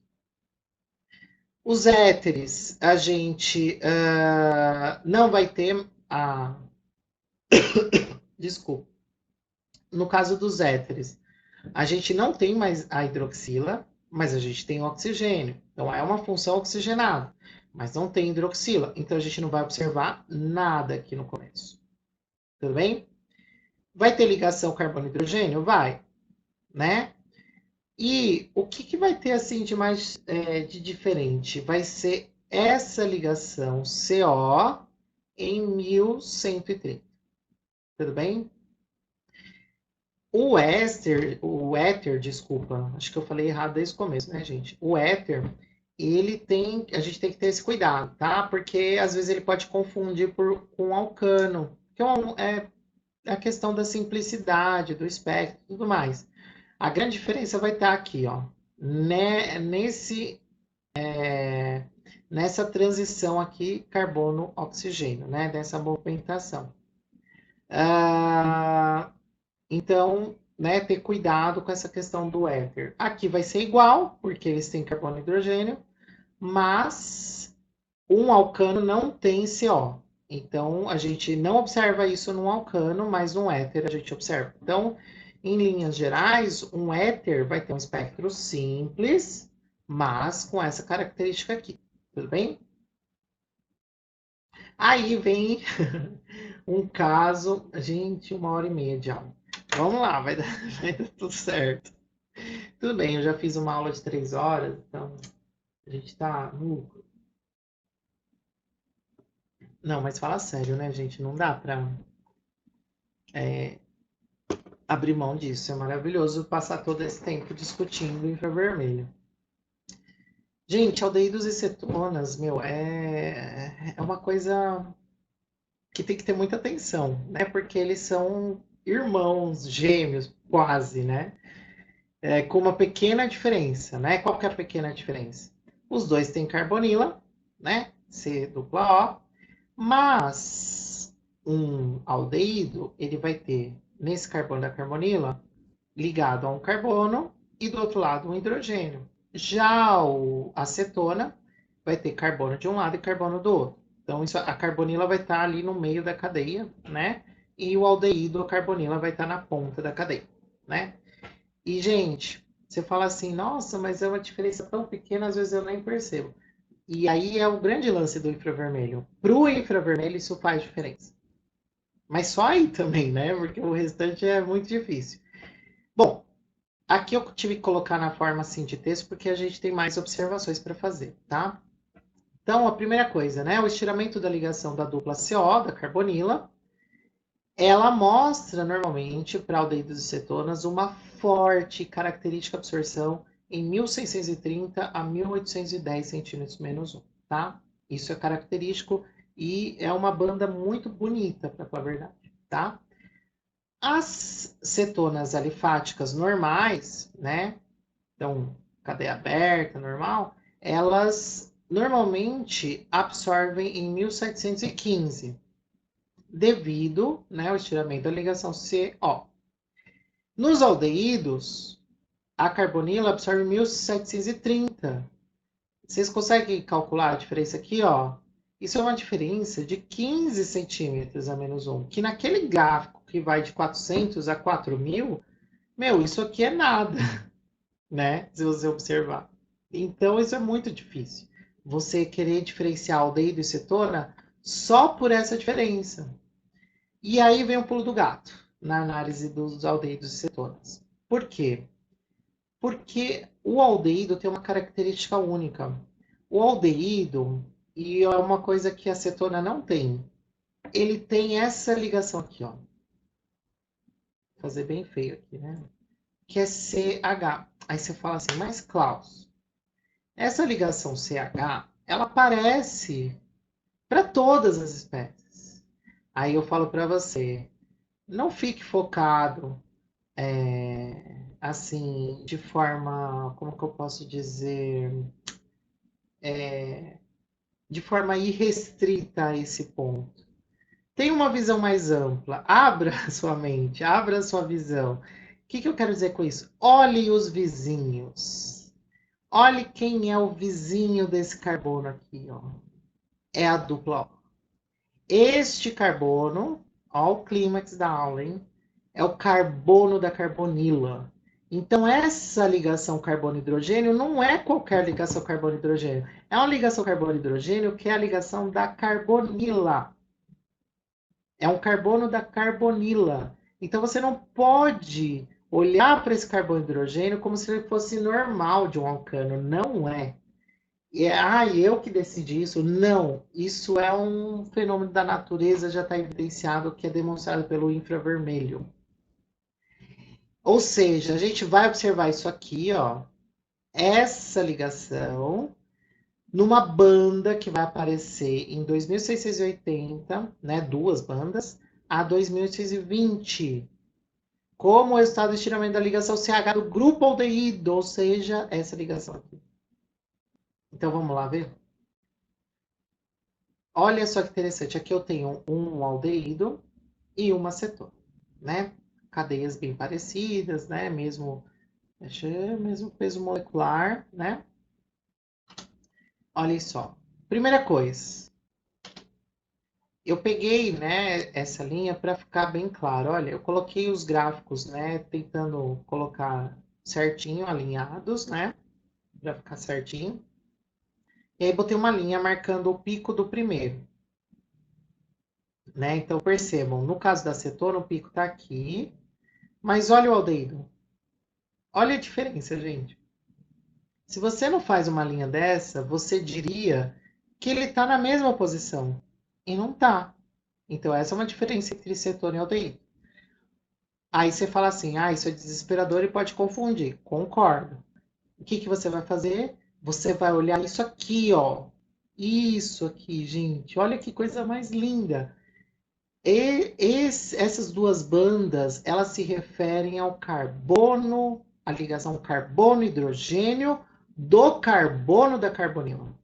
Os éteres, a gente não vai ter a. Desculpa. No caso dos éteres, a gente não tem mais a hidroxila, mas a gente tem o oxigênio. Então é uma função oxigenada, mas não tem hidroxila. Então a gente não vai observar nada aqui no começo. Tudo bem? Vai ter ligação carbono-hidrogênio? Vai, né? E o que, que vai ter assim de mais de diferente? Vai ser essa ligação CO em 1130. Tudo bem? O éter, desculpa, acho que eu falei errado desde o começo, né, gente? O éter, a gente tem que ter esse cuidado, tá? Porque às vezes ele pode confundir com alcano, que é a questão da simplicidade, do espectro e tudo mais. A grande diferença vai estar aqui, ó, né, nessa transição aqui carbono-oxigênio, né? Dessa movimentação. Ah, então, né, ter cuidado com essa questão do éter. Aqui vai ser igual, porque eles têm carbono e hidrogênio, mas um alcano não tem CO. Então, a gente não observa isso num alcano, mas num éter a gente observa. Então, em linhas gerais, um éter vai ter um espectro simples, mas com essa característica aqui. Tudo bem? Aí vem um caso, gente, 1h30 de aula. Vamos lá, vai dar tudo certo. Tudo bem, eu já fiz uma aula de 3 horas, então a gente tá no lucro. Não, mas fala sério, né, gente? Não dá pra abrir mão disso. É maravilhoso passar todo esse tempo discutindo infravermelho. Gente, aldeídos e cetonas, meu, é uma coisa que tem que ter muita atenção, né? Porque eles são irmãos, gêmeos, quase, né? Com uma pequena diferença, né? Qual que é a pequena diferença? Os dois têm carbonila, né? C dupla O, mas um aldeído, ele vai ter nesse carbono da carbonila ligado a um carbono e do outro lado um hidrogênio. Já o acetona vai ter carbono de um lado e carbono do outro. Então a carbonila vai estar ali no meio da cadeia, né? E o aldeído, a carbonila vai estar na ponta da cadeia, né? E, gente, você fala assim, nossa, mas é uma diferença tão pequena, às vezes eu nem percebo. E aí é o grande lance do infravermelho. Para o infravermelho, isso faz diferença. Mas só aí também, né? Porque o restante é muito difícil. Bom, aqui eu tive que colocar na forma assim de texto, porque a gente tem mais observações para fazer, tá? Então, a primeira coisa, né? O estiramento da ligação da dupla CO, da carbonila, ela mostra normalmente para aldeídos e cetonas uma forte e característica absorção em 1630 a 1810 centímetros menos 1, tá? Isso é característico e é uma banda muito bonita, para falar a verdade, tá? As cetonas alifáticas normais, né? Então, cadeia aberta, normal, elas normalmente absorvem em 1715 devido, né, ao estiramento da ligação CO. Nos aldeídos, a carbonila absorve 1730. Vocês conseguem calcular a diferença aqui, ó? Isso é uma diferença de 15 centímetros a menos 1, que naquele gráfico que vai de 400 a 4000, meu, isso aqui é nada, né? Se você observar. Então, isso é muito difícil. Você querer diferenciar aldeído e cetona só por essa diferença. E aí vem o pulo do gato na análise dos aldeídos e cetonas. Por quê? Porque o aldeído tem uma característica única. O aldeído, e é uma coisa que a cetona não tem, ele tem essa ligação aqui, ó. Vou fazer bem feio aqui, né? Que é CH. Aí você fala assim, mas Klaus, essa ligação CH, ela aparece para todas as espécies. Aí eu falo para você, não fique focado assim, de forma, como que eu posso dizer, de forma irrestrita a esse ponto. Tenha uma visão mais ampla, abra a sua mente, abra a sua visão. O que, que eu quero dizer com isso? Olhe os vizinhos. Olhe quem é o vizinho desse carbono aqui, ó. É a dupla O. Este carbono, ó o clímax da aula, hein? É o carbono da carbonila. Então, essa ligação carbono-hidrogênio não é qualquer ligação carbono-hidrogênio. É uma ligação carbono-hidrogênio que é a ligação da carbonila. É um carbono da carbonila. Então, você não pode olhar para esse carbono-hidrogênio como se ele fosse normal de um alcano. Não é. Eu que decidi isso. Não, isso é um fenômeno da natureza, já está evidenciado, que é demonstrado pelo infravermelho. Ou seja, a gente vai observar isso aqui, ó, essa ligação, numa banda que vai aparecer em 2680, né, duas bandas, a 2820, como resultado do estiramento da ligação CH do grupo aldeído, ou seja, essa ligação aqui. Então vamos lá ver? Olha só que interessante, aqui eu tenho um aldeído e uma cetona, né? Cadeias bem parecidas, né? Mesmo peso molecular, né? Olha só. Primeira coisa, eu peguei, né, essa linha para ficar bem claro. Olha, eu coloquei os gráficos, né, tentando colocar certinho, alinhados, né, para ficar certinho. E aí botei uma linha marcando o pico do primeiro, né? Então percebam, no caso da cetona, o pico está aqui, mas olha o aldeído. Olha a diferença, gente. Se você não faz uma linha dessa, você diria que ele está na mesma posição. E não está. Então, essa é uma diferença entre cetona e aldeído. Aí você fala assim, isso é desesperador e pode confundir. Concordo. O que você vai fazer? Você vai olhar isso aqui, ó. Isso aqui, gente. Olha que coisa mais linda. Essas duas bandas, elas se referem ao carbono, a ligação carbono-hidrogênio do carbono da carbonila.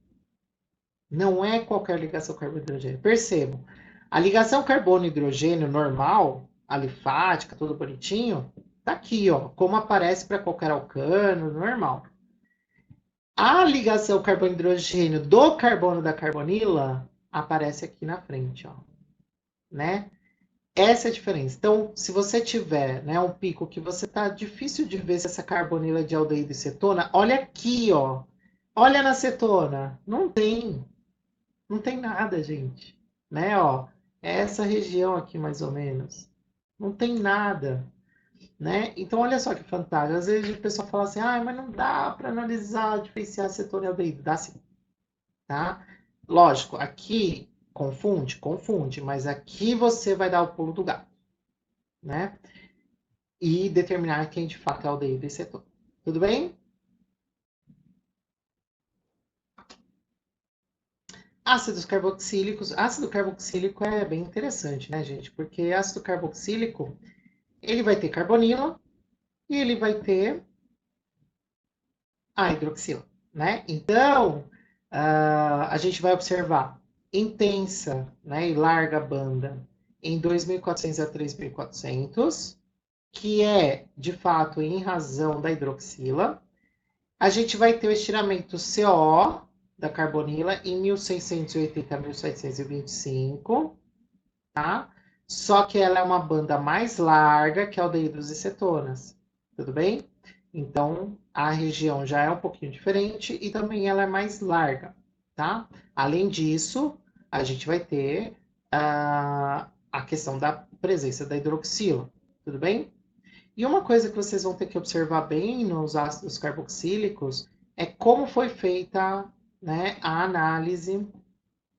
Não é qualquer ligação carbono-hidrogênio. Percebam, a ligação carbono-hidrogênio normal, alifática, tudo bonitinho, tá aqui, ó, como aparece para qualquer alcano, normal. A ligação carbono-hidrogênio do carbono da carbonila aparece aqui na frente, ó, né? Essa é a diferença. Então, se você tiver, né, um pico que você tá difícil de ver se essa carbonila é de aldeído e cetona, olha aqui, ó. Olha na cetona. Não tem nada, gente. Né, ó. É essa região aqui, mais ou menos. Não tem nada, né? Então, olha só que fantástico. Às vezes o pessoal fala assim, mas não dá para analisar, diferenciar cetona e aldeído. Dá sim, tá? Lógico, aqui confunde, mas aqui você vai dar o pulo do gato, né? E determinar quem de fato é aldeído e cetona. Tudo bem? Ácidos carboxílicos. Ácido carboxílico é bem interessante, né, gente? Porque ácido carboxílico, ele vai ter carbonila e ele vai ter a hidroxila, né? Então, a gente vai observar intensa, né, e larga banda em 2.400 a 3.400, que é, de fato, em razão da hidroxila. A gente vai ter o estiramento CO da carbonila em 1680 a 1725, tá? Só que ela é uma banda mais larga que a aldeídos e cetonas, tudo bem? Então, a região já é um pouquinho diferente e também ela é mais larga, tá? Além disso, a gente vai ter a questão da presença da hidroxila, tudo bem? E uma coisa que vocês vão ter que observar bem nos ácidos carboxílicos é como foi feita, né, a análise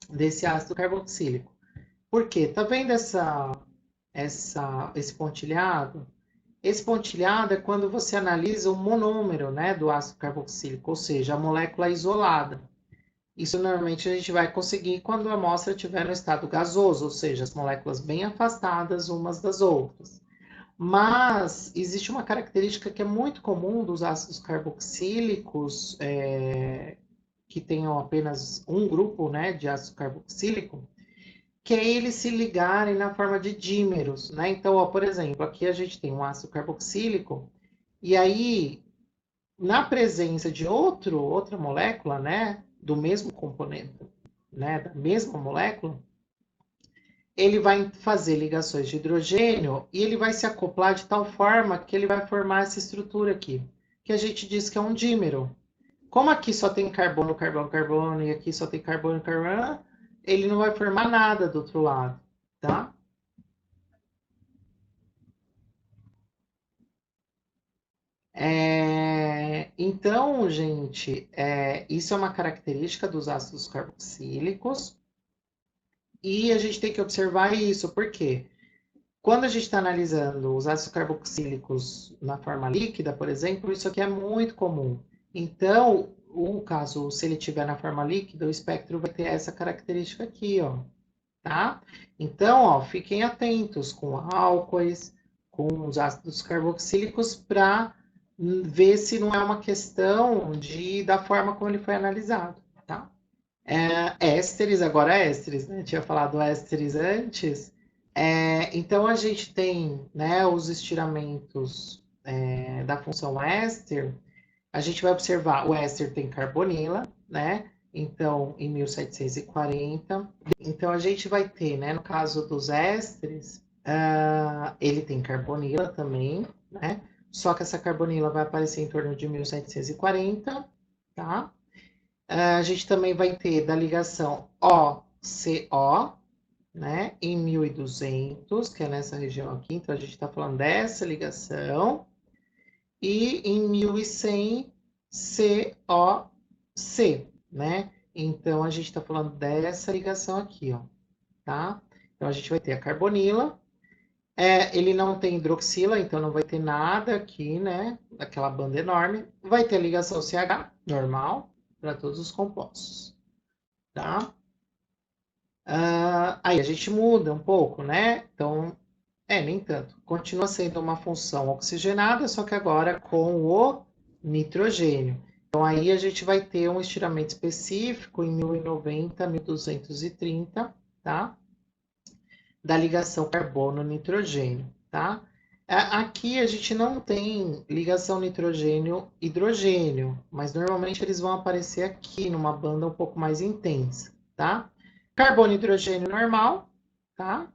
desse ácido carboxílico. Por quê? Tá vendo esse pontilhado? Esse pontilhado é quando você analisa o monômero, né, do ácido carboxílico, ou seja, a molécula isolada. Isso normalmente a gente vai conseguir quando a amostra estiver no estado gasoso, ou seja, as moléculas bem afastadas umas das outras. Mas existe uma característica que é muito comum dos ácidos carboxílicos, que tenham apenas um grupo, né, de ácido carboxílico, que é eles se ligarem na forma de dímeros, né? Então, ó, por exemplo, aqui a gente tem um ácido carboxílico, e aí na presença de outra molécula, né, do mesmo componente, né, da mesma molécula, ele vai fazer ligações de hidrogênio e ele vai se acoplar de tal forma que ele vai formar essa estrutura aqui, que a gente diz que é um dímero. Como aqui só tem carbono, carbono, carbono, e aqui só tem carbono, carbono, ele não vai formar nada do outro lado, tá? Então, gente, isso é uma característica dos ácidos carboxílicos e a gente tem que observar isso, porque quando a gente está analisando os ácidos carboxílicos na forma líquida, por exemplo, isso aqui é muito comum. Então, o caso, se ele estiver na forma líquida, o espectro vai ter essa característica aqui, ó, tá? Então, ó, fiquem atentos com álcoois, com os ácidos carboxílicos, para ver se não é uma questão da forma como ele foi analisado, tá? Ésteres, agora ésteres, né? Tinha falado ésteres antes. Então, a gente tem, né, os estiramentos da função éster. A gente vai observar, o éster tem carbonila, né? Então, em 1740. Então, a gente vai ter, né, no caso dos ésteres, ele tem carbonila também, né? Só que essa carbonila vai aparecer em torno de 1740, tá? A gente também vai ter da ligação OCO, né, em 1200, que é nessa região aqui, então a gente está falando dessa ligação, e em 1100 COC, né? Então a gente está falando dessa ligação aqui, ó, tá? Então a gente vai ter a carbonila, ele não tem hidroxila, então não vai ter nada aqui, né? Aquela banda enorme. Vai ter a ligação CH, normal, para todos os compostos, tá? Aí a gente muda um pouco, né? Então, nem tanto. Continua sendo uma função oxigenada, só que agora com o nitrogênio. Então, aí a gente vai ter um estiramento específico em 1090, 1230, tá? Da ligação carbono-nitrogênio, tá? Aqui a gente não tem ligação nitrogênio-hidrogênio, mas normalmente eles vão aparecer aqui numa banda um pouco mais intensa, tá? Carbono e hidrogênio normal, tá?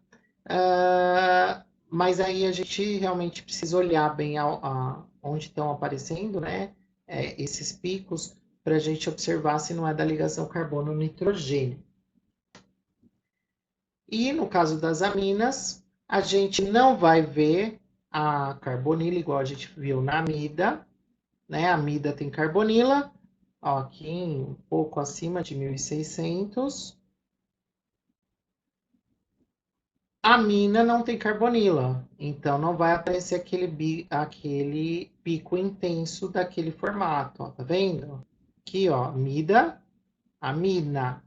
Mas aí a gente realmente precisa olhar bem onde estão aparecendo, né? Esses picos para a gente observar se não é da ligação carbono-nitrogênio. E no caso das aminas, a gente não vai ver a carbonila igual a gente viu na amida, né? A amida tem carbonila, ó, aqui um pouco acima de 1600. A mina não tem carbonila, então não vai aparecer aquele pico intenso daquele formato, ó, tá vendo? Aqui, ó, mida, amina,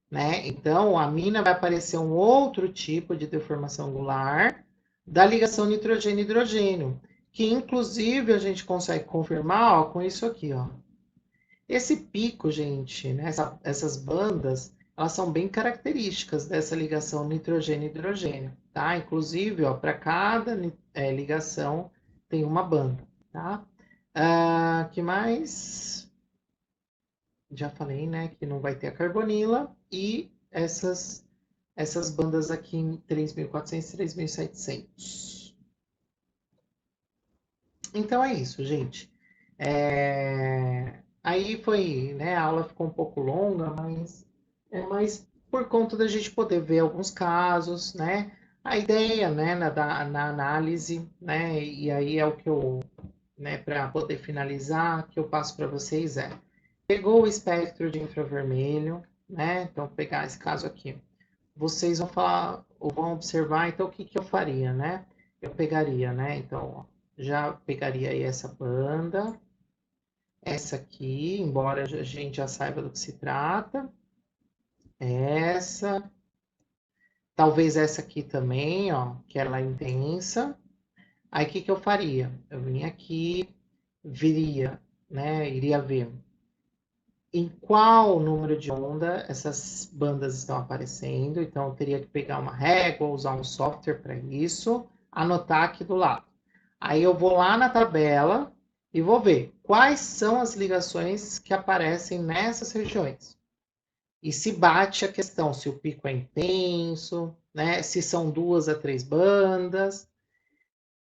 né? Então, a mina vai aparecer um outro tipo de deformação angular da ligação nitrogênio-hidrogênio, que inclusive a gente consegue confirmar, ó, com isso aqui, ó. Esse pico, gente, né, essas bandas, elas são bem características dessa ligação nitrogênio-hidrogênio, tá? Inclusive, ó, para cada ligação tem uma banda, tá? Que mais? Já falei, né, que não vai ter a carbonila e essas bandas aqui em 3.400 e 3.700. Então é isso, gente. Aí foi, né, a aula ficou um pouco longa, mas é mais por conta da gente poder ver alguns casos, né? A ideia, né, na análise, né? E aí é o que eu, né, para poder finalizar, que eu passo para vocês pegou o espectro de infravermelho, né? Então, pegar esse caso aqui. Vocês vão falar, ou vão observar, então, o que que eu faria, né? Eu pegaria, né? Então, ó, já pegaria aí essa banda, essa aqui, embora a gente já saiba do que se trata, essa, talvez essa aqui também, ó, que ela é intensa. Aí, o que que eu faria? Eu vinha aqui, viria, né? Iria ver em qual número de onda essas bandas estão aparecendo. Então, eu teria que pegar uma régua, usar um software para isso, anotar aqui do lado. Aí eu vou lá na tabela e vou ver quais são as ligações que aparecem nessas regiões. E se bate a questão, se o pico é intenso, né? Se são 2 a 3 bandas.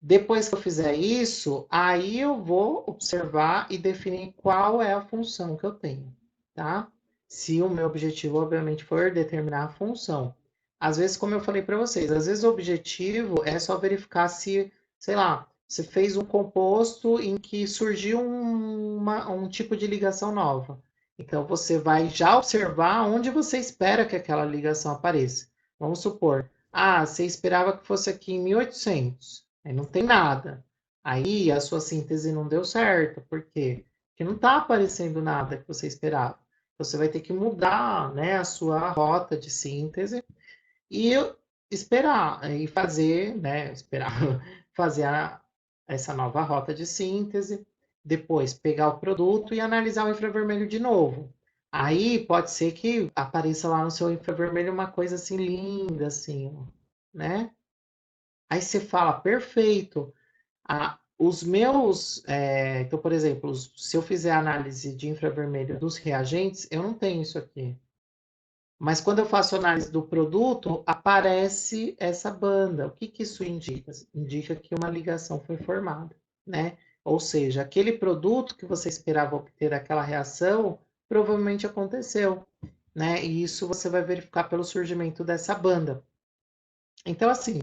Depois que eu fizer isso, aí eu vou observar e definir qual é a função que eu tenho, tá? Se o meu objetivo, obviamente, for determinar a função. Às vezes, como eu falei para vocês, às vezes o objetivo é só verificar se, sei lá, você fez um composto em que surgiu um tipo de ligação nova. Então, você vai já observar onde você espera que aquela ligação apareça. Vamos supor, você esperava que fosse aqui em 1800. Aí não tem nada. Aí a sua síntese não deu certo. Por quê? Porque não está aparecendo nada que você esperava. Você vai ter que mudar, né, a sua rota de síntese e esperar e fazer, né, esperar fazer essa nova rota de síntese, depois pegar o produto e analisar o infravermelho de novo. Aí pode ser que apareça lá no seu infravermelho uma coisa assim linda, assim, né? Aí você fala, perfeito. Os meus, então, por exemplo, se eu fizer análise de infravermelho dos reagentes, eu não tenho isso aqui. Mas quando eu faço análise do produto, aparece essa banda. O que que isso indica? Indica que uma ligação foi formada, né? Ou seja, aquele produto que você esperava obter aquela reação, provavelmente aconteceu, né? E isso você vai verificar pelo surgimento dessa banda. Então, assim,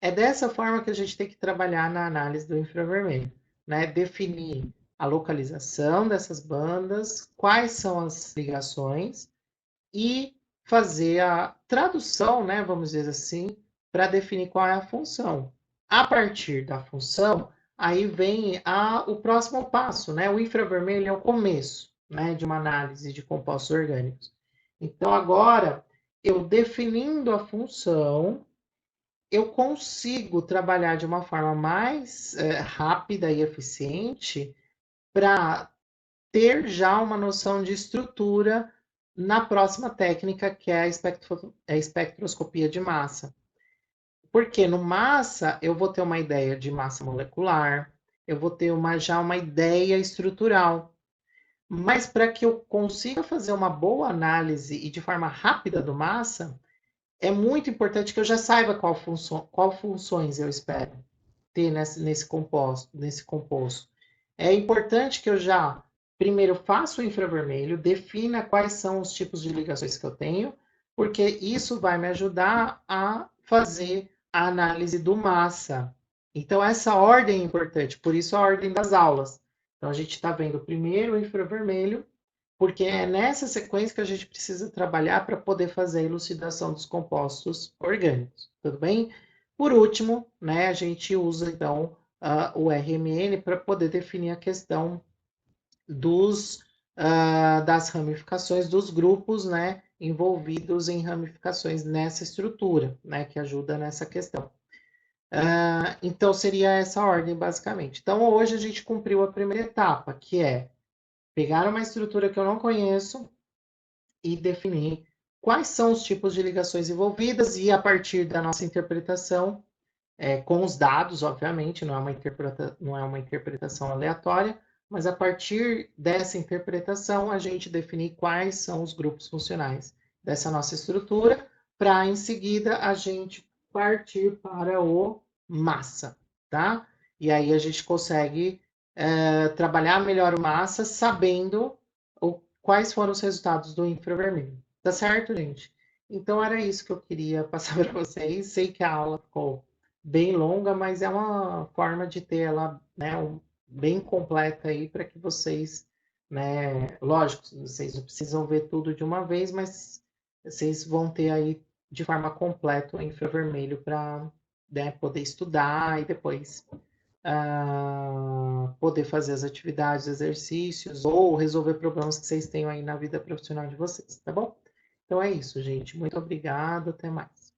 é dessa forma que a gente tem que trabalhar na análise do infravermelho, né? Definir a localização dessas bandas, quais são as ligações e fazer a tradução, né? Vamos dizer assim, para definir qual é a função. A partir da função, aí vem o próximo passo, né? O infravermelho é o começo, né, de uma análise de compostos orgânicos. Então, agora, eu definindo a função, eu consigo trabalhar de uma forma mais rápida e eficiente para ter já uma noção de estrutura na próxima técnica, que é a espectroscopia de massa. Porque no massa eu vou ter uma ideia de massa molecular, eu vou ter já uma ideia estrutural. Mas para que eu consiga fazer uma boa análise e de forma rápida do massa, é muito importante que eu já saiba qual funções eu espero ter nesse composto. É importante que eu já primeiro faça o infravermelho, defina quais são os tipos de ligações que eu tenho, porque isso vai me ajudar a fazer a análise do massa. Então, essa ordem é importante, por isso a ordem das aulas. Então, a gente está vendo primeiro o infravermelho, porque é nessa sequência que a gente precisa trabalhar para poder fazer a elucidação dos compostos orgânicos, tudo bem? Por último, né, a gente usa então o RMN para poder definir a questão das ramificações dos grupos, né, envolvidos em ramificações nessa estrutura, né, que ajuda nessa questão. Então, seria essa ordem, basicamente. Então, hoje a gente cumpriu a primeira etapa, que é pegar uma estrutura que eu não conheço e definir quais são os tipos de ligações envolvidas e, a partir da nossa interpretação, com os dados, obviamente, não é uma interpretação aleatória, mas a partir dessa interpretação, a gente definir quais são os grupos funcionais dessa nossa estrutura, para em seguida a gente partir para o massa, tá? E aí a gente consegue trabalhar melhor o massa sabendo quais foram os resultados do infravermelho. Tá certo, gente? Então era isso que eu queria passar para vocês. Sei que a aula ficou bem longa, mas é uma forma de ter ela, né, bem completa aí para que vocês, né, lógico, vocês não precisam ver tudo de uma vez, mas vocês vão ter aí de forma completa o infravermelho para, né, poder estudar e depois poder fazer as atividades, exercícios ou resolver problemas que vocês tenham aí na vida profissional de vocês, tá bom? Então é isso, gente. Muito obrigada, até mais.